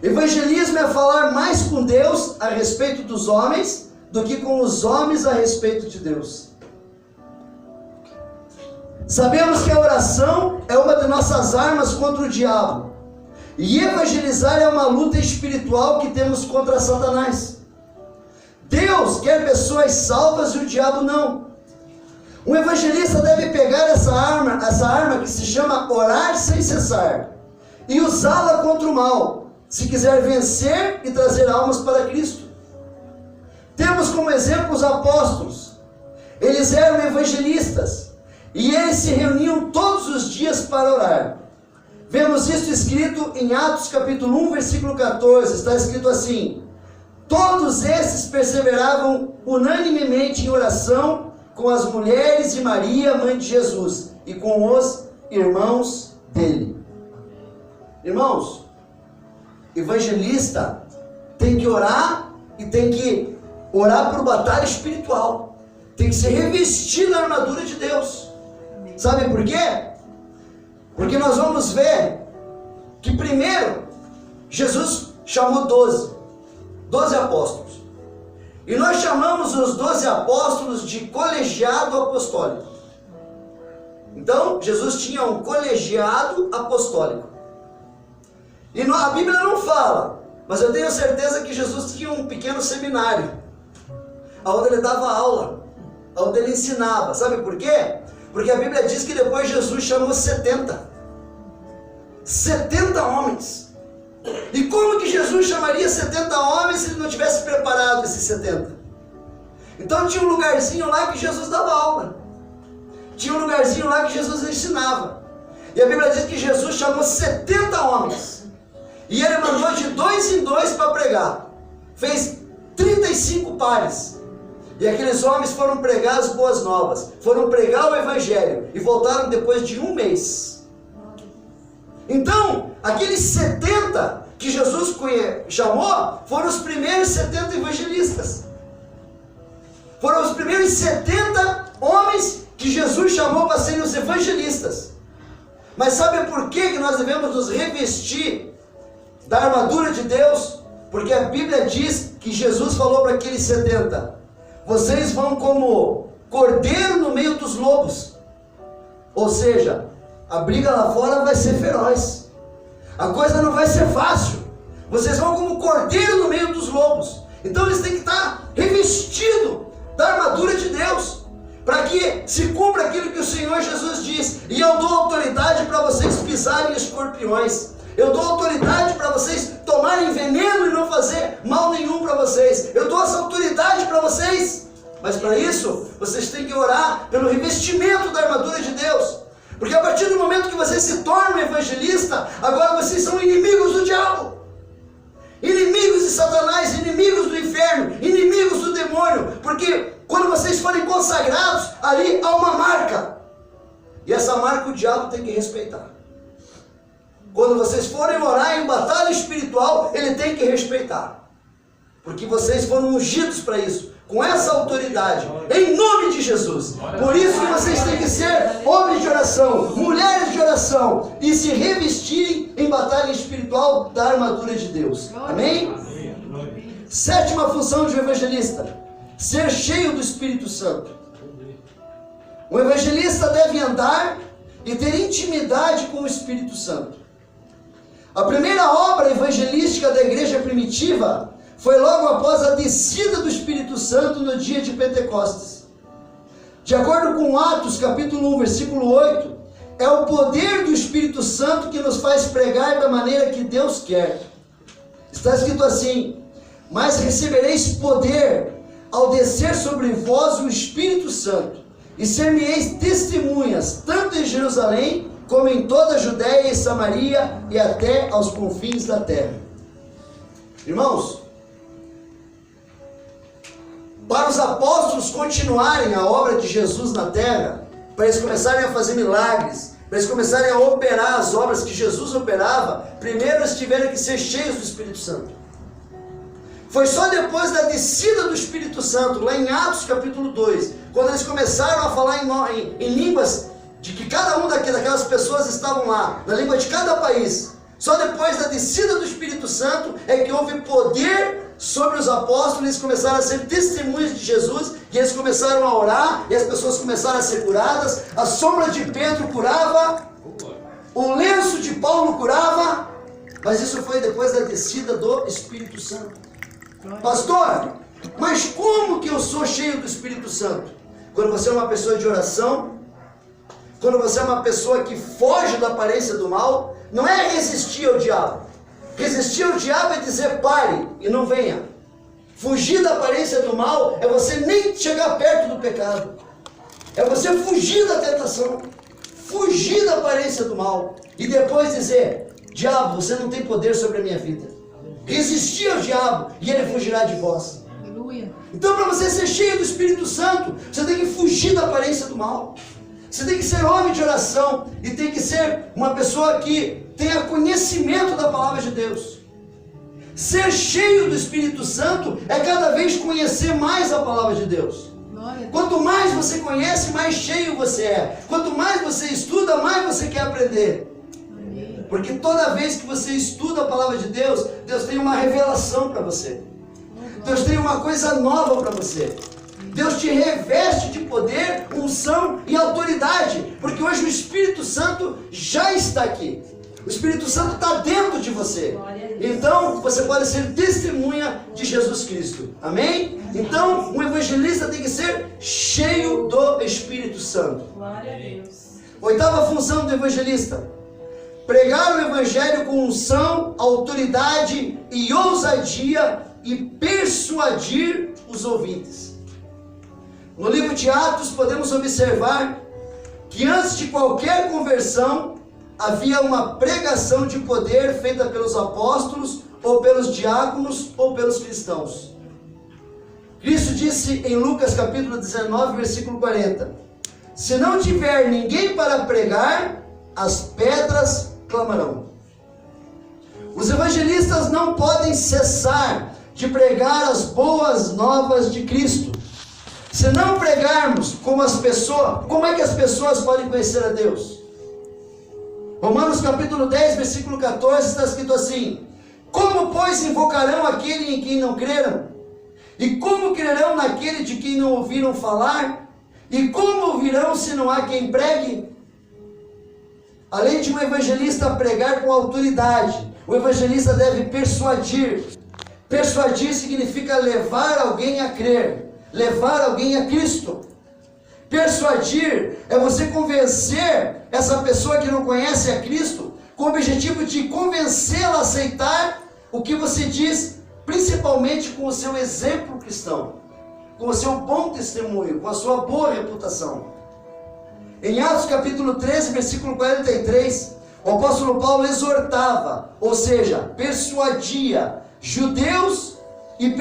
Evangelismo é falar mais com Deus a respeito dos homens do que com os homens a respeito de Deus. Sabemos que a oração é uma de nossas armas contra o diabo. E evangelizar é uma luta espiritual que temos contra Satanás. Deus quer pessoas salvas e o diabo não. Um evangelista deve pegar essa arma que se chama orar sem cessar, e usá-la contra o mal, se quiser vencer e trazer almas para Cristo. Temos como exemplo os apóstolos. Eles eram evangelistas, e eles se reuniam todos os dias para orar. Vemos isso escrito em Atos capítulo 1, versículo 14, está escrito assim: todos esses perseveravam unanimemente em oração com as mulheres de Maria, mãe de Jesus, e com os irmãos dele. Irmãos, evangelista tem que orar e tem que orar por batalha espiritual. Tem que se revestir da armadura de Deus. Sabe por quê? Porque nós vamos ver que primeiro Jesus chamou 12 apóstolos. E nós chamamos os 12 apóstolos de colegiado apostólico. Então, Jesus tinha um colegiado apostólico. E a Bíblia não fala, mas eu tenho certeza que Jesus tinha um pequeno seminário, onde ele dava aula, onde ele ensinava. Sabe por quê? Porque a Bíblia diz que depois Jesus chamou 70 homens. E como que Jesus chamaria 70 homens se ele não tivesse preparado esses 70? Então tinha um lugarzinho lá que Jesus dava aula. Tinha um lugarzinho lá que Jesus ensinava. E a Bíblia diz que Jesus chamou 70 homens. E ele mandou de 2 em 2 para pregar. Fez 35 pares. E aqueles homens foram pregar as boas novas. Foram pregar o evangelho. E voltaram depois de um mês. Então, aqueles 70 que Jesus chamou, foram os primeiros 70 evangelistas. Foram os primeiros 70 homens que Jesus chamou para serem os evangelistas. Mas sabe por que nós devemos nos revestir da armadura de Deus? Porque a Bíblia diz que Jesus falou para aqueles 70: vocês vão como cordeiro no meio dos lobos. Ou seja, a briga lá fora vai ser feroz. A coisa não vai ser fácil. Vocês vão como cordeiro no meio dos lobos. Então eles têm que estar revestidos da armadura de Deus, para que se cumpra aquilo que o Senhor Jesus diz: e eu dou autoridade para vocês pisarem escorpiões. Eu dou autoridade para vocês tomarem veneno e não fazer mal nenhum para vocês. Eu dou essa autoridade para vocês. Mas para isso, vocês têm que orar pelo revestimento da armadura de Deus. Porque a partir do momento que você se torna um evangelista, agora vocês são inimigos do diabo, inimigos de Satanás, inimigos do inferno, inimigos do demônio. Porque quando vocês forem consagrados, ali há uma marca, e essa marca o diabo tem que respeitar. Quando vocês forem orar em batalha espiritual, ele tem que respeitar, porque vocês foram ungidos para isso, com essa autoridade, em nome de Jesus. Por isso que vocês têm que ser homens de oração, mulheres de oração, e se revestirem em batalha espiritual da armadura de Deus. Amém? Sétima função de um evangelista: ser cheio do Espírito Santo. O evangelista deve andar e ter intimidade com o Espírito Santo. A primeira obra evangelística da igreja primitiva foi logo após a descida do Espírito Santo no dia de Pentecostes. De acordo com Atos capítulo 1, versículo 8, é o poder do Espírito Santo que nos faz pregar da maneira que Deus quer. Está escrito assim: mas recebereis poder ao descer sobre vós o Espírito Santo, e ser-me-eis testemunhas, tanto em Jerusalém, como em toda a Judéia e Samaria, e até aos confins da terra. Irmãos, para os apóstolos continuarem a obra de Jesus na terra, para eles começarem a fazer milagres, para eles começarem a operar as obras que Jesus operava, primeiro eles tiveram que ser cheios do Espírito Santo. Foi só depois da descida do Espírito Santo, lá em Atos capítulo 2, quando eles começaram a falar em línguas de que cada uma daquelas pessoas estavam lá, na língua de cada país. Só depois da descida do Espírito Santo é que houve poder sobre os apóstolos, eles começaram a ser testemunhas de Jesus, e eles começaram a orar, e as pessoas começaram a ser curadas, a sombra de Pedro curava, o lenço de Paulo curava, mas isso foi depois da descida do Espírito Santo. Pastor, mas como que eu sou cheio do Espírito Santo? Quando você é uma pessoa de oração, quando você é uma pessoa que foge da aparência do mal, não é resistir ao diabo. Resistir ao diabo é dizer pare e não venha. Fugir da aparência do mal é você nem chegar perto do pecado. É você fugir da tentação, fugir da aparência do mal e depois dizer: diabo, você não tem poder sobre a minha vida. Resistir ao diabo e ele fugirá de vós. Aleluia. Então, para você ser cheio do Espírito Santo, você tem que fugir da aparência do mal. Você tem que ser homem de oração e tem que ser uma pessoa que tenha conhecimento da palavra de Deus. Ser cheio do Espírito Santo é cada vez conhecer mais a palavra de Deus. Quanto mais você conhece, mais cheio você é. Quanto mais você estuda, mais você quer aprender. Porque toda vez que você estuda a palavra de Deus, Deus tem uma revelação para você. Deus tem uma coisa nova para você. Deus te reveste de poder, unção e autoridade, porque hoje o Espírito Santo já está aqui. O Espírito Santo está dentro de você. Então, você pode ser testemunha de Jesus Cristo. Amém? Então, um evangelista tem que ser cheio do Espírito Santo. Glória a Deus. Oitava função do evangelista: pregar o evangelho com unção, autoridade e ousadia e persuadir os ouvintes. No livro de Atos podemos observar que antes de qualquer conversão havia uma pregação de poder feita pelos apóstolos, ou pelos diáconos, ou pelos cristãos. Cristo disse em Lucas capítulo 19, versículo 40: se não tiver ninguém para pregar, as pedras clamarão. Os evangelistas não podem cessar de pregar as boas novas de Cristo. Se não pregarmos como é que as pessoas podem conhecer a Deus? Romanos capítulo 10, versículo 14, está escrito assim: como, pois, invocarão aquele em quem não creram? E como crerão naquele de quem não ouviram falar? E como ouvirão se não há quem pregue? Além de um evangelista pregar com autoridade, o evangelista deve persuadir. Persuadir significa levar alguém a crer, levar alguém a Cristo. Persuadir é você convencer essa pessoa que não conhece a Cristo, com o objetivo de convencê-la a aceitar o que você diz, principalmente com o seu exemplo cristão, com o seu bom testemunho, com a sua boa reputação. Em Atos capítulo 13, versículo 43, o apóstolo Paulo exortava, ou seja, persuadia judeus e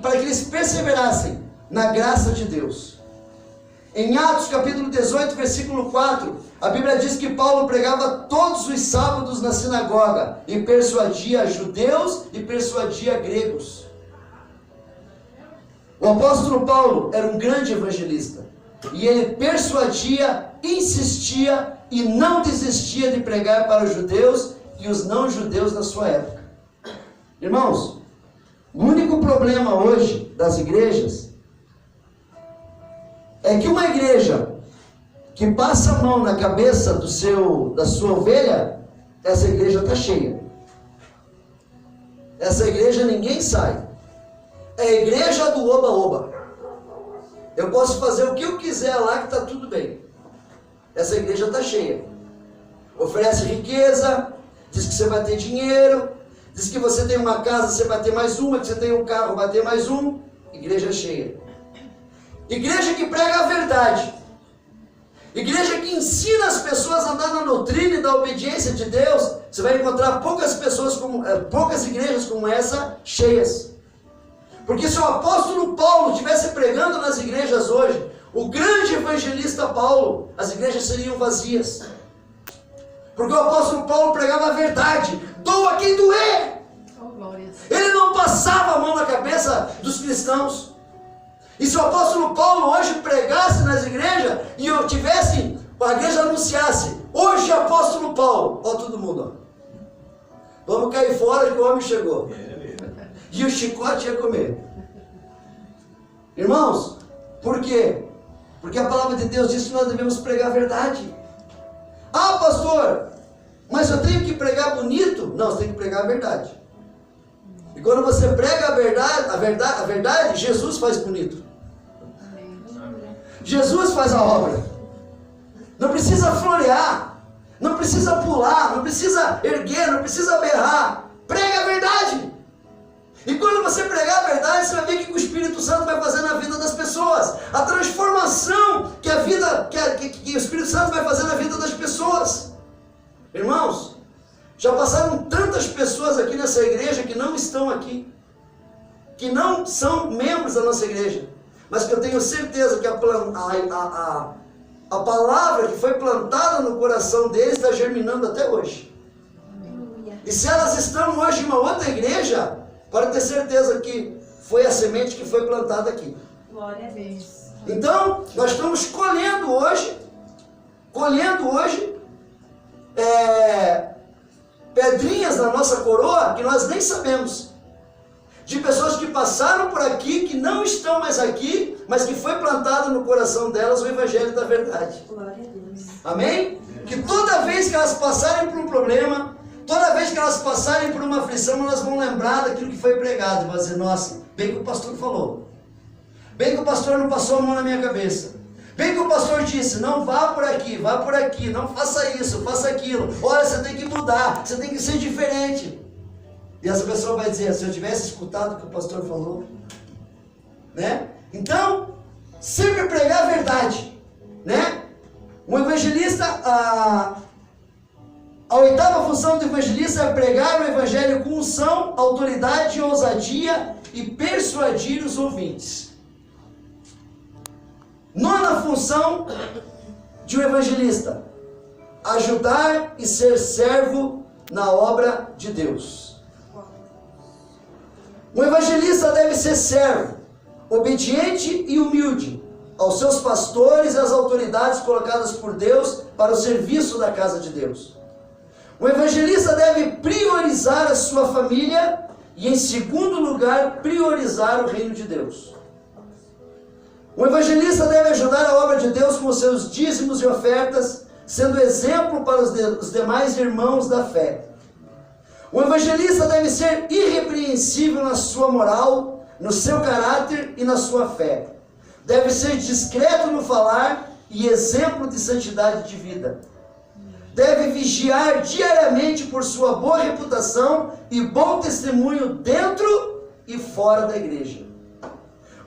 para que eles perseverassem na graça de Deus. Em Atos capítulo 18, versículo 4, a Bíblia diz que Paulo pregava todos os sábados na sinagoga e persuadia judeus e persuadia gregos. O apóstolo Paulo era um grande evangelista e ele persuadia, insistia e não desistia de pregar para os judeus e os não-judeus da sua época. Irmãos, o único problema hoje das igrejas é que uma igreja que passa a mão na cabeça da sua ovelha, essa igreja está cheia. Essa igreja ninguém sai. É a igreja do oba-oba. Eu posso fazer o que eu quiser lá que está tudo bem. Essa igreja está cheia. Oferece riqueza, diz que você vai ter dinheiro, diz que você tem uma casa, você vai ter mais uma, que você tem um carro, vai ter mais um. Igreja cheia. Igreja que prega a verdade. Igreja que ensina as pessoas a andar na doutrina e da obediência de Deus. Você vai encontrar poucas igrejas como essa cheias. Porque se o apóstolo Paulo estivesse pregando nas igrejas hoje, o grande evangelista Paulo, as igrejas seriam vazias. Porque o apóstolo Paulo pregava a verdade. Doa quem doer. Ele não passava a mão na cabeça dos cristãos. E se o apóstolo Paulo hoje pregasse nas igrejas e eu tivesse, a igreja anunciasse, hoje apóstolo Paulo, ó todo mundo, ó, vamos cair fora que o homem chegou. E o chicote ia comer. Irmãos, por quê? Porque a palavra de Deus diz que nós devemos pregar a verdade. Ah, pastor, mas eu tenho que pregar bonito? Não, você tem que pregar a verdade. E quando você prega a verdade, Jesus faz bonito. Jesus faz a obra. Não precisa florear, não precisa pular, não precisa erguer, não precisa berrar. Prega a verdade. E quando você pregar a verdade, você vai ver que o Espírito Santo vai fazer na vida das pessoas. A transformação que o Espírito Santo vai fazer na vida das pessoas. Irmãos, já passaram tantas pessoas aqui nessa igreja que não estão aqui, que não são membros da nossa igreja, mas que eu tenho certeza que a palavra que foi plantada no coração deles está germinando até hoje. E se elas estão hoje em uma outra igreja, pode ter certeza que foi a semente que foi plantada aqui. Glória a Deus. Então, nós estamos colhendo hoje pedrinhas na nossa coroa que nós nem sabemos. De pessoas que passaram por aqui, que não estão mais aqui, mas que foi plantado no coração delas o Evangelho da verdade. Glória a Deus. Amém? Que toda vez que elas passarem por um problema, toda vez que elas passarem por uma aflição, elas vão lembrar daquilo que foi pregado e vão dizer, nossa, bem que o pastor falou. Bem que o pastor não passou a mão na minha cabeça. Bem que o pastor disse, não vá por aqui, não faça isso, faça aquilo. Olha, você tem que mudar, você tem que ser diferente. E essa pessoa vai dizer, se eu tivesse escutado o que o pastor falou, né? Então, sempre pregar a verdade, né? Um evangelista, a oitava função do evangelista é pregar o evangelho com unção, autoridade, ousadia e persuadir os ouvintes. Nona função de um evangelista: ajudar e ser servo na obra de Deus. Um evangelista deve ser servo, obediente e humilde aos seus pastores e às autoridades colocadas por Deus para o serviço da casa de Deus. O evangelista deve priorizar a sua família e, em segundo lugar, priorizar o reino de Deus. O evangelista deve ajudar a obra de Deus com seus dízimos e ofertas, sendo exemplo para os demais irmãos da fé. O evangelista deve ser irrepreensível na sua moral, no seu caráter e na sua fé. Deve ser discreto no falar e exemplo de santidade de vida. Deve vigiar diariamente por sua boa reputação e bom testemunho dentro e fora da igreja.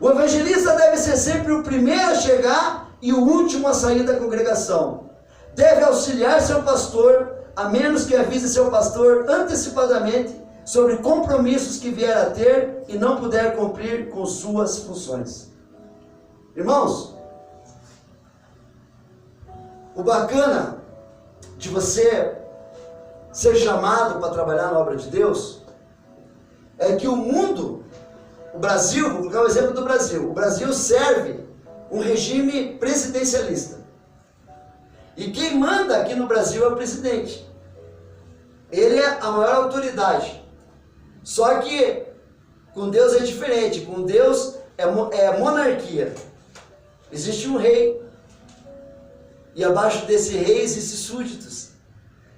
O evangelista deve ser sempre o primeiro a chegar e o último a sair da congregação. Deve auxiliar seu pastor, a menos que avise seu pastor antecipadamente sobre compromissos que vier a ter e não puder cumprir com suas funções. Irmãos, o bacana de você ser chamado para trabalhar na obra de Deus é que o mundo, o Brasil, vou colocar o exemplo do Brasil. O Brasil serve um regime presidencialista. E quem manda aqui no Brasil é o presidente. Ele é a maior autoridade. Só que com Deus é diferente. Com Deus é monarquia. Existe um rei. E abaixo desse rei existem súditos.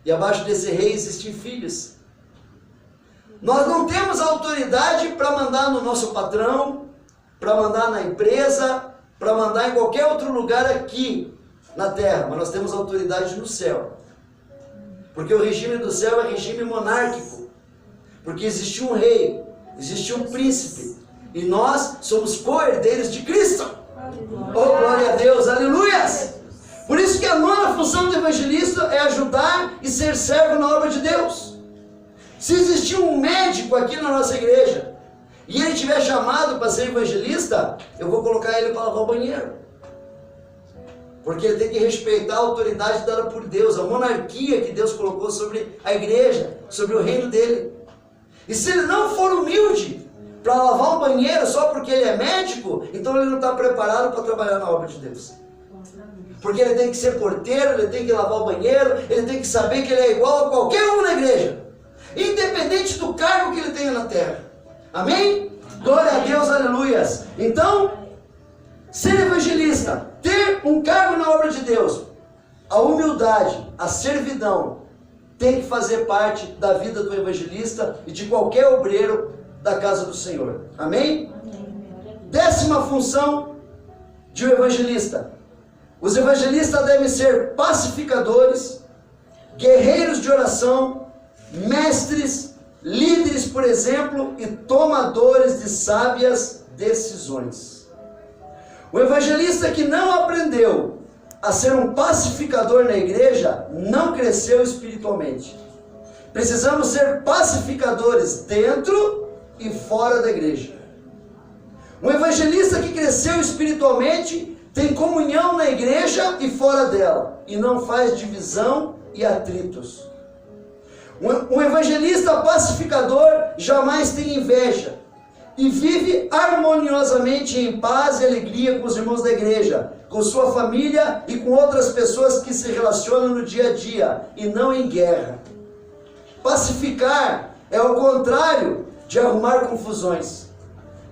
E abaixo desse rei existem filhos. Nós não temos autoridade para mandar no nosso patrão, para mandar na empresa, para mandar em qualquer outro lugar aqui na terra, mas nós temos autoridade no céu. Porque o regime do céu é regime monárquico. Porque existe um rei, existe um príncipe, e nós somos co-herdeiros de Cristo. Oh, glória a Deus, aleluias! Por isso que a nona função do evangelista é ajudar e ser servo na obra de Deus. Se existir um médico aqui na nossa igreja, e ele tiver chamado para ser evangelista, eu vou colocar ele para lavar o banheiro. Porque ele tem que respeitar a autoridade dada por Deus, a monarquia que Deus colocou sobre a igreja, sobre o reino dele. E se ele não for humilde para lavar um banheiro só porque ele é médico, então ele não está preparado para trabalhar na obra de Deus. Porque ele tem que ser porteiro, ele tem que lavar o banheiro, ele tem que saber que ele é igual a qualquer um na igreja, independente do cargo que ele tenha na terra. Amém? Glória a Deus, aleluias. Então, ser evangelista, ter um cargo na obra de Deus, a humildade, a servidão, tem que fazer parte da vida do evangelista e de qualquer obreiro da casa do Senhor. Amém? 10ª função de um evangelista. Os evangelistas devem ser pacificadores, guerreiros de oração, mestres, líderes, por exemplo, e tomadores de sábias decisões. O evangelista que não aprendeu a ser um pacificador na igreja não cresceu espiritualmente. Precisamos ser pacificadores dentro e fora da igreja. Um evangelista que cresceu espiritualmente tem comunhão na igreja e fora dela, e não faz divisão e atritos. Um evangelista pacificador jamais tem inveja e vive harmoniosamente em paz e alegria com os irmãos da igreja, com sua família e com outras pessoas que se relacionam no dia a dia, e não em guerra. Pacificar é o contrário de arrumar confusões,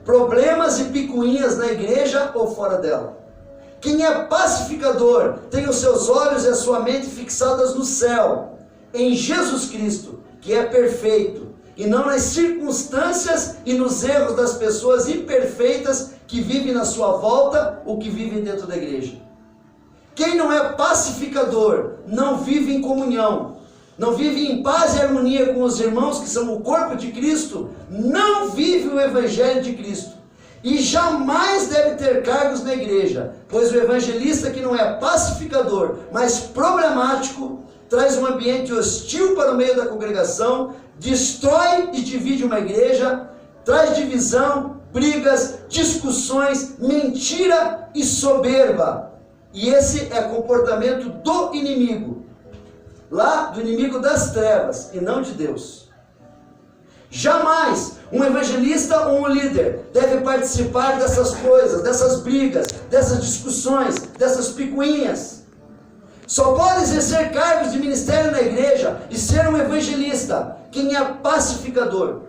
problemas e picuinhas na igreja ou fora dela. Quem é pacificador tem os seus olhos e a sua mente fixadas no céu, em Jesus Cristo, que é perfeito, e não nas circunstâncias e nos erros das pessoas imperfeitas que vivem na sua volta ou que vivem dentro da igreja. Quem não é pacificador não vive em comunhão, não vive em paz e harmonia com os irmãos que são o corpo de Cristo, não vive o evangelho de Cristo. E jamais deve ter cargos na igreja, pois o evangelista que não é pacificador, mas problemático, traz um ambiente hostil para o meio da congregação, destrói e divide uma igreja, traz divisão, brigas, discussões, mentira e soberba. E esse é comportamento do inimigo, lá do inimigo das trevas e não de Deus. Jamais um evangelista ou um líder deve participar dessas coisas, dessas brigas, dessas discussões, dessas picuinhas. Só pode exercer cargos de ministério na igreja e ser um evangelista quem é pacificador,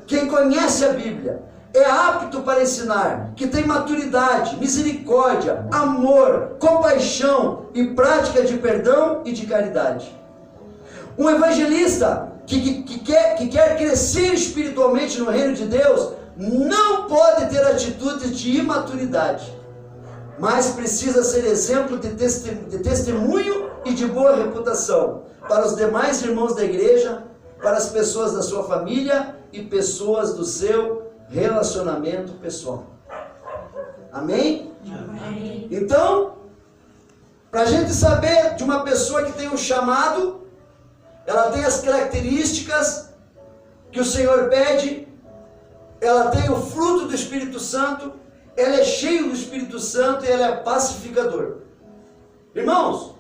quem conhece a Bíblia, é apto para ensinar, que tem maturidade, misericórdia, amor, compaixão e prática de perdão e de caridade. Um evangelista que quer crescer espiritualmente no reino de Deus não pode ter atitudes de imaturidade, mas precisa ser exemplo de testemunho e de boa reputação para os demais irmãos da igreja, para as pessoas da sua família e pessoas do seu relacionamento pessoal. Amém? Amém. Então, para a gente saber de uma pessoa que tem um chamado, ela tem as características que o Senhor pede, ela tem o fruto do Espírito Santo, ela é cheia do Espírito Santo e ela é pacificador. Irmãos,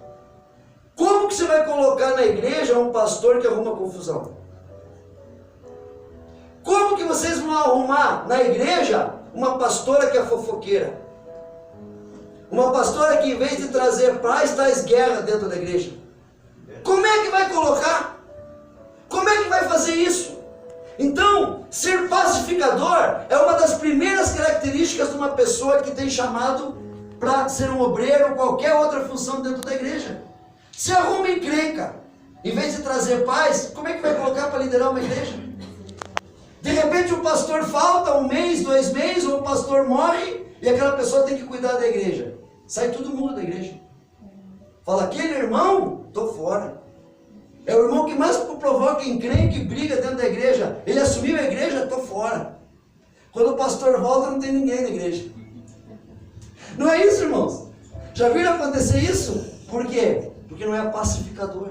como que você vai colocar na igreja um pastor que arruma confusão? Como que vocês vão arrumar na igreja uma pastora que é fofoqueira? Uma pastora que em vez de trazer paz, traz guerra dentro da igreja? Como é que vai colocar? Como é que vai fazer isso? Então, ser pacificador é uma das primeiras características de uma pessoa que tem chamado para ser um obreiro ou qualquer outra função dentro da igreja. Se arruma encrenca, em vez de trazer paz, como é que vai colocar para liderar uma igreja? De repente o pastor falta 1 mês, 2 meses, ou o pastor morre e aquela pessoa tem que cuidar da igreja. Sai todo mundo da igreja. Fala, aquele irmão, estou fora. É o irmão que mais provoca encrenca e briga dentro da igreja. Ele assumiu a igreja, estou fora. Quando o pastor volta, não tem ninguém na igreja. Não é isso, irmãos? Já viram acontecer isso? Por quê? Porque não é pacificador.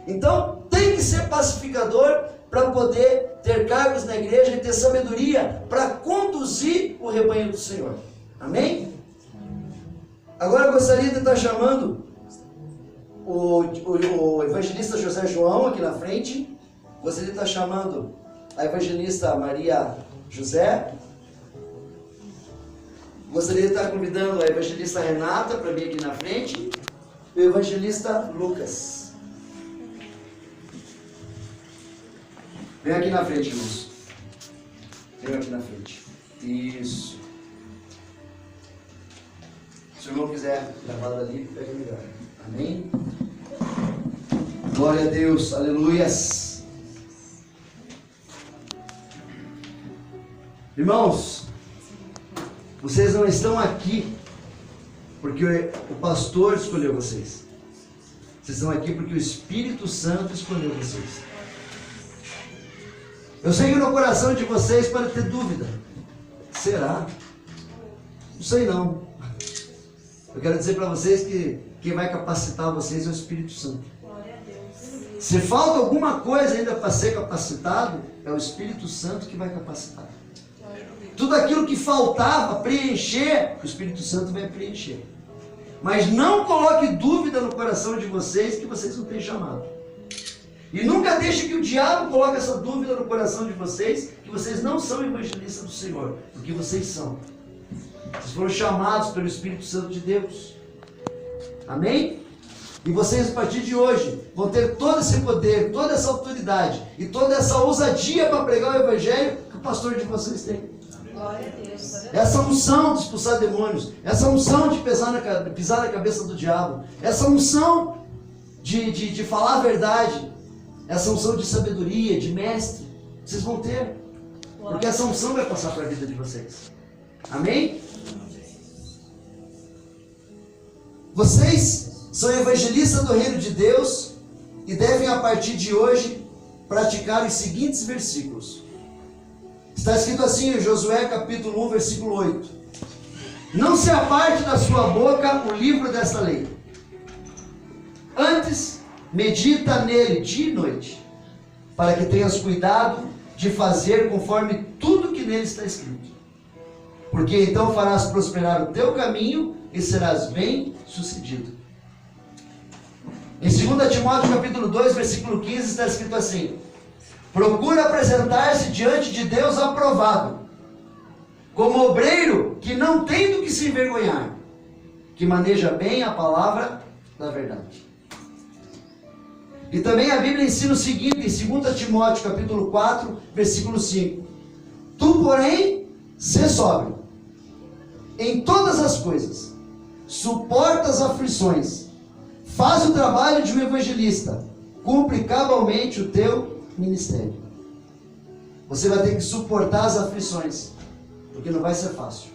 Então, tem tem que ser pacificador para poder ter cargos na igreja e ter sabedoria para conduzir o rebanho do Senhor. Amém? Agora eu gostaria de estar chamando o evangelista José João aqui na frente. Gostaria de estar chamando a evangelista Maria José. Gostaria de estar convidando a evangelista Renata para vir aqui na frente. E o evangelista Lucas. Vem aqui na frente, irmãos. Vem aqui na frente. Isso. Se o irmão quiser levar dali, pega o lugar. Amém? Glória a Deus. Aleluias. Irmãos, vocês não estão aqui porque o pastor escolheu vocês. Vocês estão aqui porque o Espírito Santo escolheu vocês. Eu sei que no coração de vocês pode ter dúvida. Será? Não sei não. Eu quero dizer para vocês que quem vai capacitar vocês é o Espírito Santo. Se falta alguma coisa ainda para ser capacitado, é o Espírito Santo que vai capacitar. Tudo aquilo que faltava preencher, o Espírito Santo vai preencher. Mas não coloque dúvida no coração de vocês que vocês não têm chamado. E nunca deixe que o diabo coloque essa dúvida no coração de vocês, que vocês não são evangelistas do Senhor, porque vocês são. Vocês foram chamados pelo Espírito Santo de Deus. Amém? E vocês, a partir de hoje, vão ter todo esse poder, toda essa autoridade e toda essa ousadia para pregar o Evangelho que o pastor de vocês tem. Glória a Deus. Essa unção de expulsar demônios, essa unção de pisar na cabeça do diabo, essa unção de falar a verdade, essa unção de sabedoria, de mestre, vocês vão ter. Porque essa unção vai passar para a vida de vocês. Amém? Vocês são evangelistas do reino de Deus e devem, a partir de hoje, praticar os seguintes versículos. Está escrito assim em Josué capítulo 1, versículo 8. Não se aparte da sua boca o livro desta lei. Antes, medita nele dia e noite, para que tenhas cuidado de fazer conforme tudo que nele está escrito. Porque então farás prosperar o teu caminho e serás bem sucedido. Em 2 Timóteo capítulo 2, versículo 15, está escrito assim: procura apresentar-se diante de Deus aprovado, como obreiro que não tem do que se envergonhar, que maneja bem a palavra da verdade. E também a Bíblia ensina o seguinte, em 2 Timóteo capítulo 4, versículo 5. Tu, porém, sê sóbrio em todas as coisas, suporta as aflições, faz o trabalho de um evangelista, cumpre cabalmente o teu ministério. Você vai ter que suportar as aflições, porque não vai ser fácil.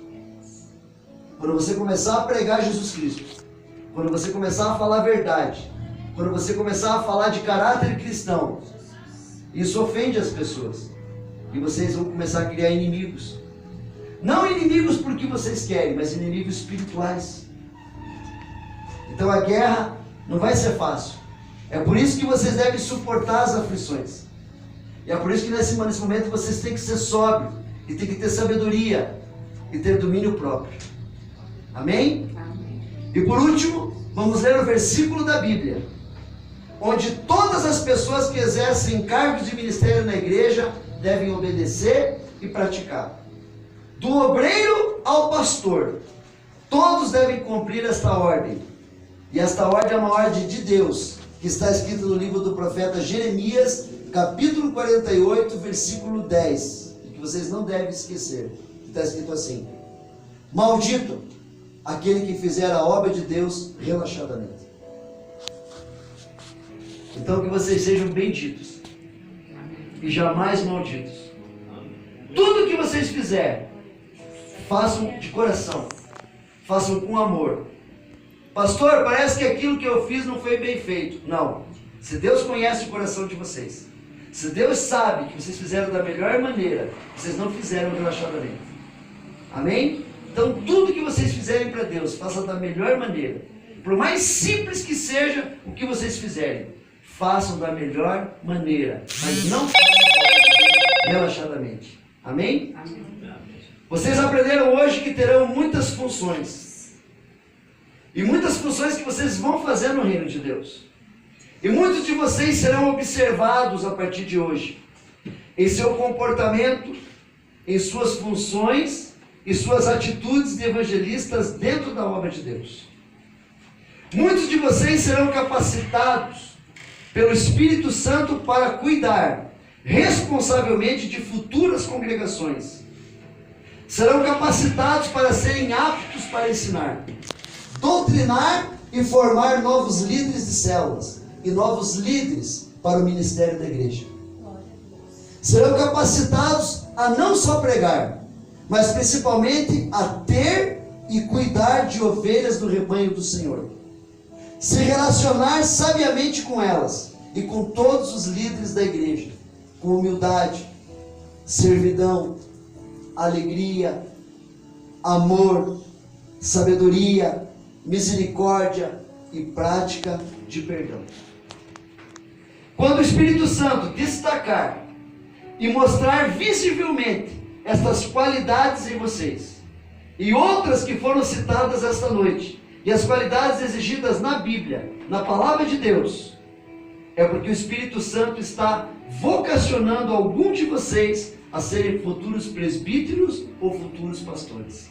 Quando você começar a pregar Jesus Cristo, quando você começar a falar a verdade, quando você começar a falar de caráter cristão, isso ofende as pessoas. E vocês vão começar a criar inimigos. Não inimigos porque vocês querem, mas inimigos espirituais. Então a guerra não vai ser fácil. É por isso que vocês devem suportar as aflições. E é por isso que nesse momento vocês têm que ser sóbrios, e têm que ter sabedoria, e ter domínio próprio. Amém? Amém. E por último, vamos ler o versículo da Bíblia, onde todas as pessoas que exercem cargos de ministério na igreja devem obedecer e praticar. Do obreiro ao pastor, todos devem cumprir esta ordem. E esta ordem é uma ordem de Deus, que está escrita no livro do profeta Jeremias, capítulo 48, versículo 10, que vocês não devem esquecer. Está escrito assim: maldito aquele que fizer a obra de Deus relaxadamente. Então que vocês sejam benditos e jamais malditos. Tudo que vocês fizerem, façam de coração, façam com amor. Pastor, parece que aquilo que eu fiz não foi bem feito. Não. Se Deus conhece o coração de vocês, se Deus sabe que vocês fizeram da melhor maneira, vocês não fizeram relaxadamente. Amém? Então tudo que vocês fizerem para Deus, façam da melhor maneira. Por mais simples que seja o que vocês fizerem, façam da melhor maneira, mas não façam relaxadamente. Amém? Amém. Vocês aprenderam hoje que terão muitas funções. E muitas funções que vocês vão fazer no reino de Deus. E muitos de vocês serão observados a partir de hoje, em seu comportamento, em suas funções e suas atitudes de evangelistas dentro da obra de Deus. Muitos de vocês serão capacitados pelo Espírito Santo para cuidar responsavelmente de futuras congregações. Serão capacitados para serem aptos para ensinar, doutrinar e formar novos líderes de células e novos líderes para o ministério da igreja. Serão capacitados a não só pregar, mas principalmente a ter e cuidar de ovelhas do rebanho do Senhor. Se relacionar sabiamente com elas e com todos os líderes da igreja, com humildade, servidão, alegria, amor, sabedoria, misericórdia e prática de perdão. Quando o Espírito Santo destacar e mostrar visivelmente estas qualidades em vocês, e outras que foram citadas esta noite, e as qualidades exigidas na Bíblia, na Palavra de Deus, é porque o Espírito Santo está vocacionando algum de vocês a serem futuros presbíteros ou futuros pastores.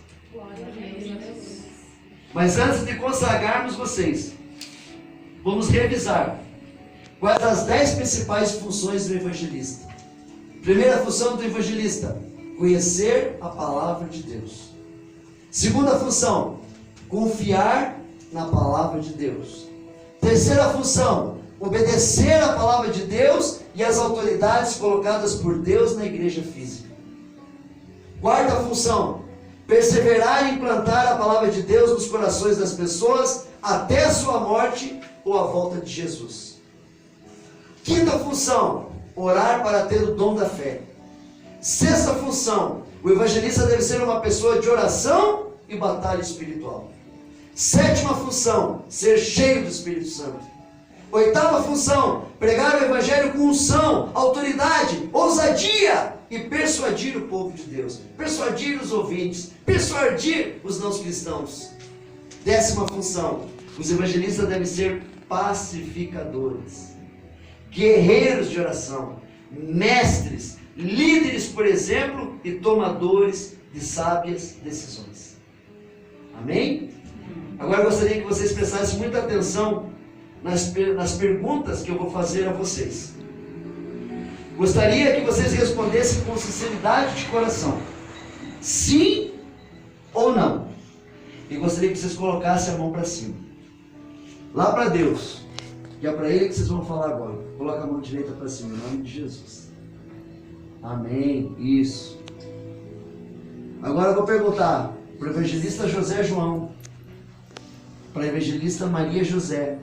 Mas antes de consagrarmos vocês, vamos revisar quais as 10 principais funções do evangelista. Primeira função do evangelista: conhecer a palavra de Deus. Segunda função: confiar na palavra de Deus. Terceira função: obedecer a palavra de Deus e as autoridades colocadas por Deus na igreja física. Quarta função: perseverar em implantar a palavra de Deus nos corações das pessoas até a sua morte ou a volta de Jesus. Quinta função: orar para ter o dom da fé. Sexta função: o evangelista deve ser uma pessoa de oração e batalha espiritual. Sétima função: ser cheio do Espírito Santo. Oitava função: pregar o evangelho com unção, autoridade, ousadia e persuadir o povo de Deus, persuadir os ouvintes, persuadir os não cristãos. Décima função: os evangelistas devem ser pacificadores, guerreiros de oração, mestres, líderes, por exemplo, e tomadores de sábias decisões. Amém? Agora eu gostaria que vocês prestassem muita atenção nas perguntas que eu vou fazer a vocês. Gostaria que vocês respondessem com sinceridade de coração, sim ou não. E gostaria que vocês colocassem a mão para cima, lá para Deus, que é para Ele que vocês vão falar agora. Coloca a mão direita para cima, em nome de Jesus. Amém, isso. Agora eu vou perguntar para o evangelista José João, para a evangelista Maria José,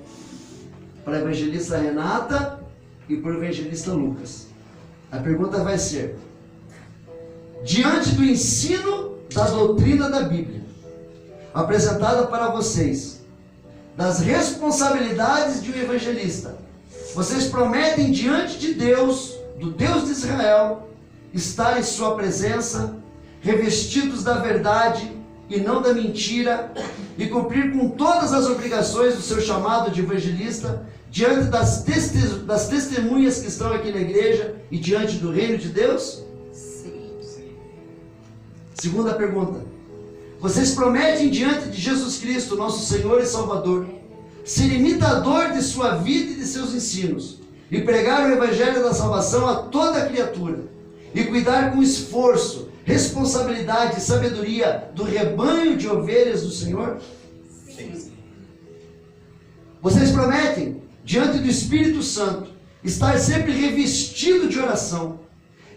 para a evangelista Renata e para o evangelista Lucas. A pergunta vai ser: diante do ensino da doutrina da Bíblia, apresentada para vocês, das responsabilidades de um evangelista, vocês prometem diante de Deus, do Deus de Israel, estar em sua presença, revestidos da verdade e não da mentira, e cumprir com todas as obrigações do seu chamado de evangelista, diante das testemunhas que estão aqui na igreja e diante do reino de Deus? Sim. Segunda pergunta: vocês prometem diante de Jesus Cristo, nosso Senhor e Salvador, ser imitador de sua vida e de seus ensinos, e pregar o evangelho da salvação a toda criatura, e cuidar com esforço, responsabilidade e sabedoria do rebanho de ovelhas do Senhor? Sim. Vocês prometem, diante do Espírito Santo, estar sempre revestido de oração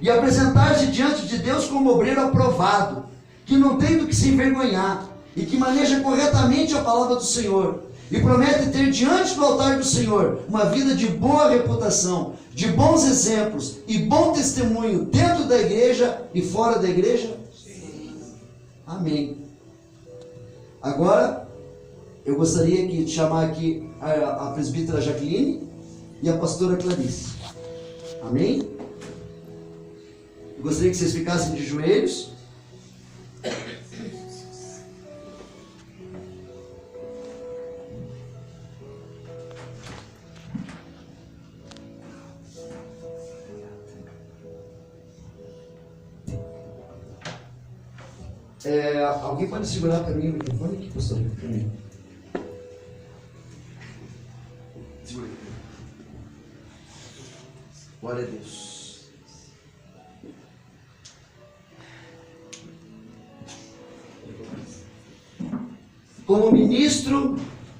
e apresentar-se diante de Deus como obreiro aprovado, que não tem do que se envergonhar e que maneja corretamente a palavra do Senhor, e promete ter diante do altar do Senhor uma vida de boa reputação, de bons exemplos e bom testemunho dentro da igreja e fora da igreja? Sim. Amém. Agora eu gostaria de chamar aqui a presbítera Jaqueline e a pastora Clarice. Amém? Eu gostaria que vocês ficassem de joelhos. Alguém pode segurar para mim o microfone aqui, pastor? Para mim. Segura aí. Glória a Deus. Como ministro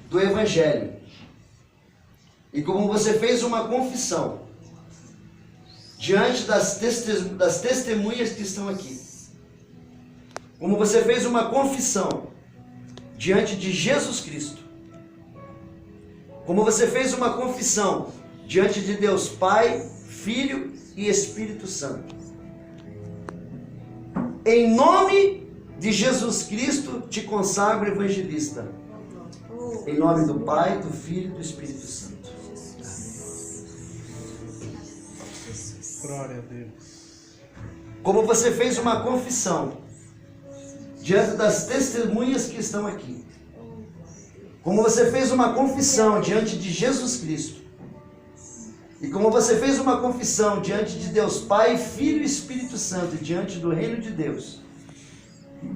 do Evangelho, e como você fez uma confissão diante das testemunhas que estão aqui, como você fez uma confissão diante de Jesus Cristo, como você fez uma confissão diante de Deus Pai, Filho e Espírito Santo, em nome de Jesus Cristo te consagro evangelista, em nome do Pai, do Filho e do Espírito Santo. Glória a Deus. Como você fez uma confissão diante das testemunhas que estão aqui, como você fez uma confissão diante de Jesus Cristo, e como você fez uma confissão diante de Deus Pai, Filho e Espírito Santo, e diante do reino de Deus,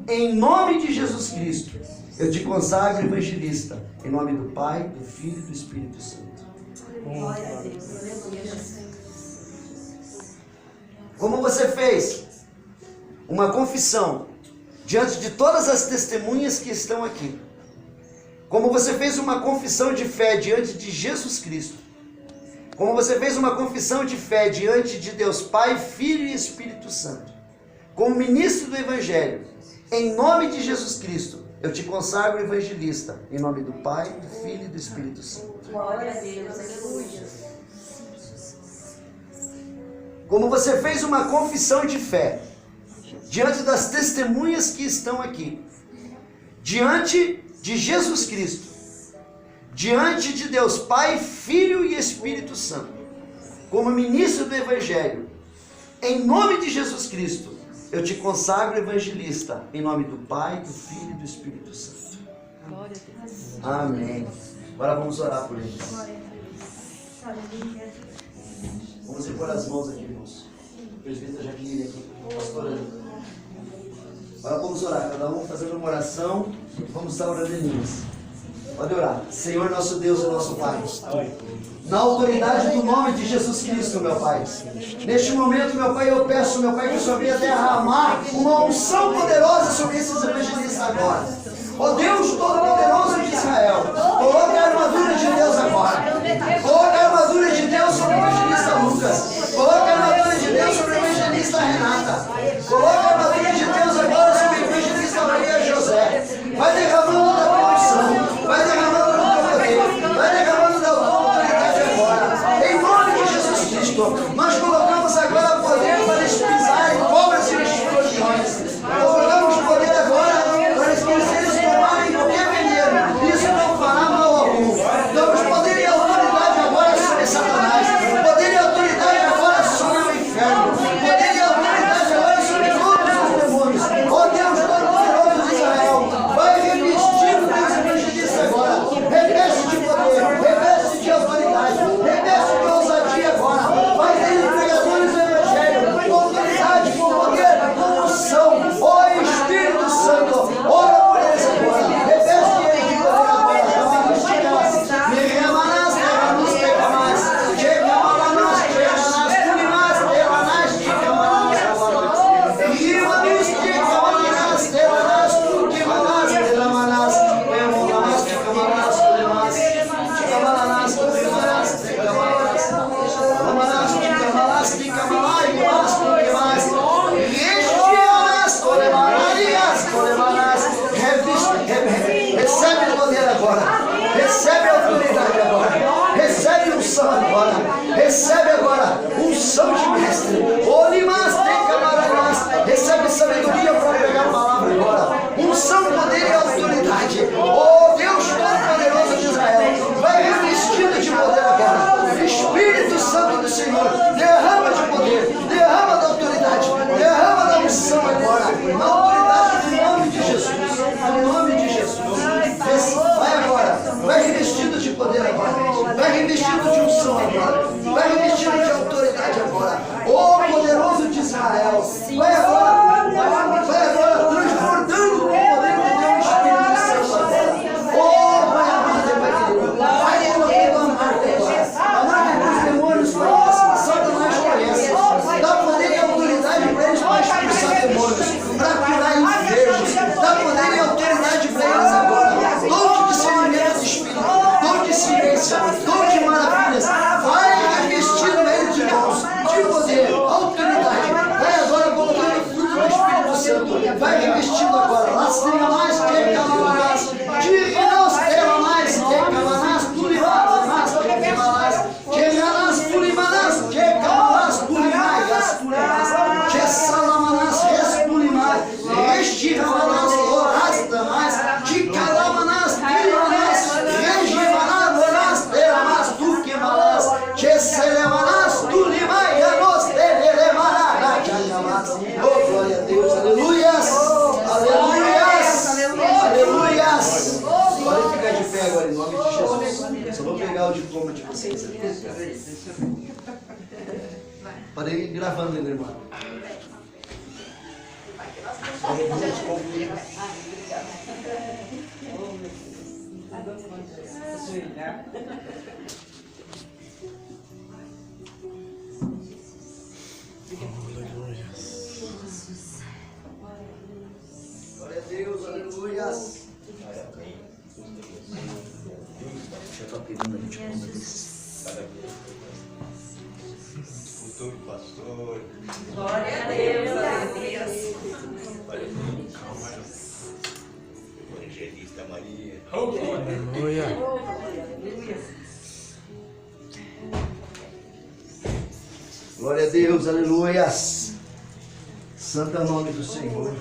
em nome de Jesus Cristo, eu te consagro evangelista, em nome do Pai, do Filho e do Espírito Santo. Glória a Deus. Como você fez uma confissão diante de todas as testemunhas que estão aqui, como você fez uma confissão de fé diante de Jesus Cristo, como você fez uma confissão de fé diante de Deus Pai, Filho e Espírito Santo, como ministro do Evangelho, em nome de Jesus Cristo, eu te consagro evangelista, em nome do Pai, do Filho e do Espírito Santo. Glória a Deus. Aleluia. Como você fez uma confissão de fé diante das testemunhas que estão aqui, diante de Jesus Cristo, diante de Deus Pai, Filho e Espírito Santo, como ministro do Evangelho, em nome de Jesus Cristo, eu te consagro evangelista, em nome do Pai, do Filho e do Espírito Santo. Glória a Deus. Amém. Agora vamos orar por eles. Vamos impor as mãos aqui, irmãos. O presbítero Jaqueline aqui, pastor Ana. Agora vamos orar, cada um fazendo uma oração, vamos estar orando em línguas. Pode orar. Senhor nosso Deus e nosso Pai, na autoridade do nome de Jesus Cristo, meu Pai, neste momento, meu Pai, eu peço, meu Pai, que o Senhor venha derramar uma unção poderosa sobre esses evangelistas agora. Ó Deus Todo-Poderoso de Israel, coloque a armadura de Deus agora. Coloque a armadura de Deus sobre o evangelista Lucas. Coloque a armadura de Deus sobre o evangelista Renata. Coloque a armadura de Deus agora sobre o evangelista Maria José. Vai derramando da tua unção, vai derramando do teu poder, vai derramando da tua autoridade agora. Em nome de Jesus Cristo, nós colocamos agora poder para expulsar em cobras e escorpiões. Colocamos poder agora para que eles tomarem agora, em nome de Jesus. Só vou pegar o diploma de vocês aqui. Parei gravando ainda, irmão. Glória a Deus, aleluia. Já está pedindo a gente como desse. Futuro pastor. Glória a Deus, aleluia. Evangelista Maria. Aleluia. Glória a Deus, aleluia. Santo é o nome do Senhor.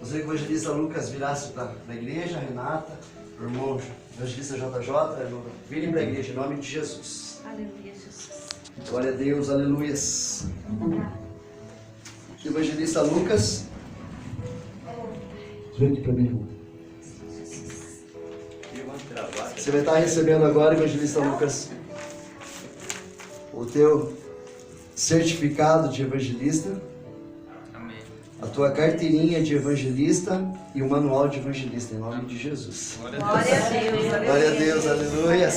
Gostaria que o evangelista Lucas virasse para a igreja, Renata, o irmão evangelista JJ, virem para a igreja em nome de Jesus. Aleluia, Jesus. Glória a Deus, aleluia. Evangelista Lucas, vem aqui para mim. Você vai estar recebendo agora, evangelista Lucas, o teu certificado de evangelista, a tua carteirinha de evangelista e o manual de evangelista, em nome de Jesus. Glória a Deus, Glória a Deus, aleluia.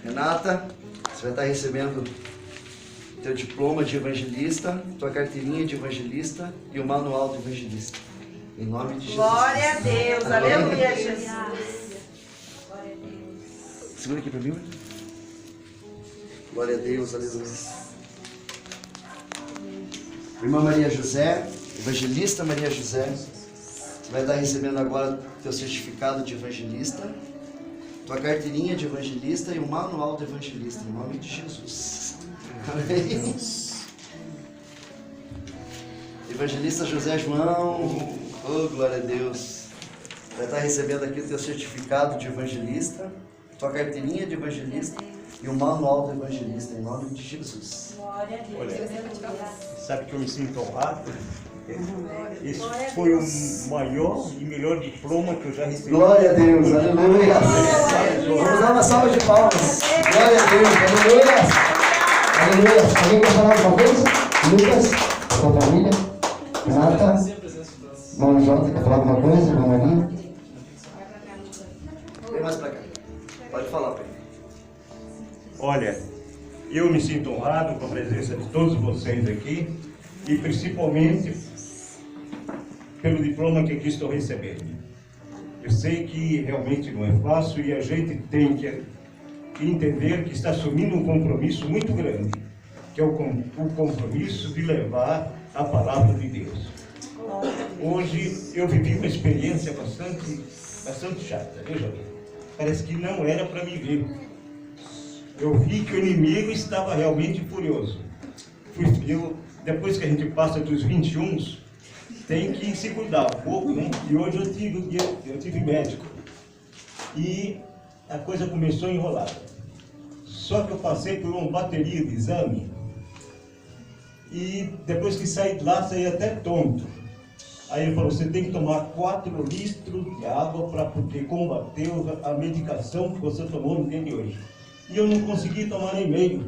Renata, você vai estar recebendo o teu diploma de evangelista, tua carteirinha de evangelista e o manual de evangelista, em nome de Jesus. Glória a Deus, aleluia, Jesus. Segura aqui para mim. Glória a Deus, aleluia. Irmã Maria José, evangelista Maria José, você vai estar recebendo agora teu certificado de evangelista, tua carteirinha de evangelista e o manual de evangelista, em nome de Jesus. Amém. Evangelista José João, oh glória a Deus, vai estar recebendo aqui o teu certificado de evangelista, tua carteirinha de evangelista e o manual do evangelista, em nome de Jesus. Glória a Deus. Olha, sabe que eu me sinto honrado? Esse foi o maior e melhor diploma que eu já recebi. Glória a Deus, aleluia. Vamos dar uma salva de palmas. Glória a Deus, aleluia. Aleluia. Alguém quer falar alguma coisa? Lucas, sua família? Renata? Irmão Jota, quer falar alguma coisa? Irmã Maria? Vem mais pra cá. Pode falar, pai. Olha, eu me sinto honrado com a presença de todos vocês aqui e principalmente pelo diploma que aqui estou recebendo. Eu sei que realmente não é fácil e a gente tem que entender que está assumindo um compromisso muito grande, que é o compromisso de levar a palavra de Deus. Hoje eu vivi uma experiência bastante chata, veja bem. Parece que não era para me ver. Eu vi que o inimigo estava realmente furioso. Depois que a gente passa dos 21, tem que se cuidar um pouco, né? E hoje eu tive médico. E a coisa começou enrolada. Só que eu passei por uma bateria de exame. E depois que saí de lá, saí até tonto. Aí ele falou, você tem que tomar 4 litros de água para poder combater a medicação que você tomou no dia de hoje. E eu não consegui tomar nem meio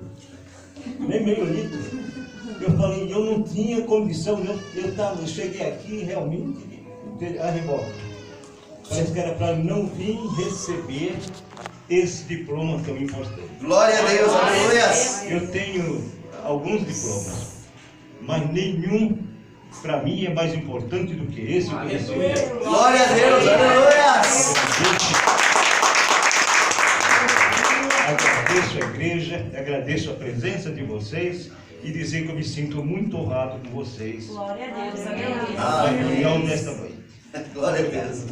litro. Eu falei, eu não tinha condição, eu cheguei aqui realmente a reboque. Parece que era para não vir receber esse diploma tão importante. Glória a Deus, aleluia. Eu tenho alguns diplomas, mas nenhum para mim é mais importante do que esse que eu recebi. Glória a Deus, aleluia. Agradeço a igreja, agradeço a presença de vocês e dizer que eu me sinto muito honrado com vocês. Glória a Deus, Na reunião desta noite. Glória a Deus.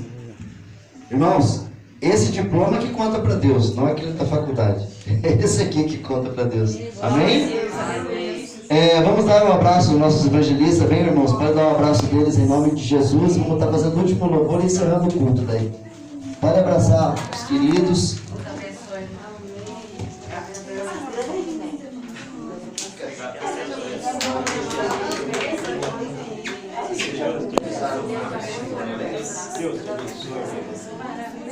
Irmãos, esse diploma que conta para Deus, não é aquele da faculdade. É esse aqui que conta para Deus. Amém? Vamos dar um abraço aos nossos evangelistas. Vem, irmãos, pode dar um abraço deles em nome de Jesus. Vamos estar fazendo o último louvor e encerrando o culto daí. Pode abraçar os queridos. Deus te abençoe.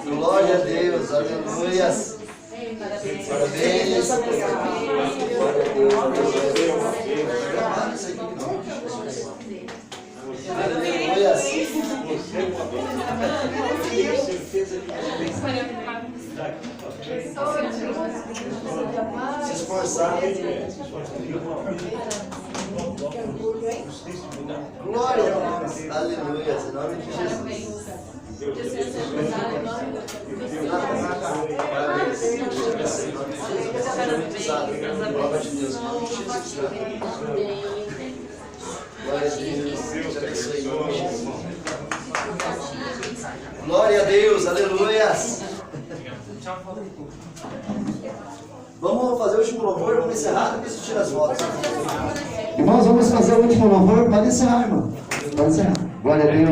Glória a Deus, aleluia. Parabéns. Aleluia. Se esforçar. Glória a Deus. Aleluia. Em nome de Jesus. Parabéns. Em nome de Jesus. Seja muito usado. Glória a Deus. Em nome de Jesus. Glória a Deus. Te abençoe em nome de Jesus. Glória a Deus. Aleluia. Vamos fazer o último louvor, vamos encerrar, depois tira as fotos. Irmãos, vamos fazer o último louvor. Pode encerrar, irmão. Pode encerrar. Glória a Deus.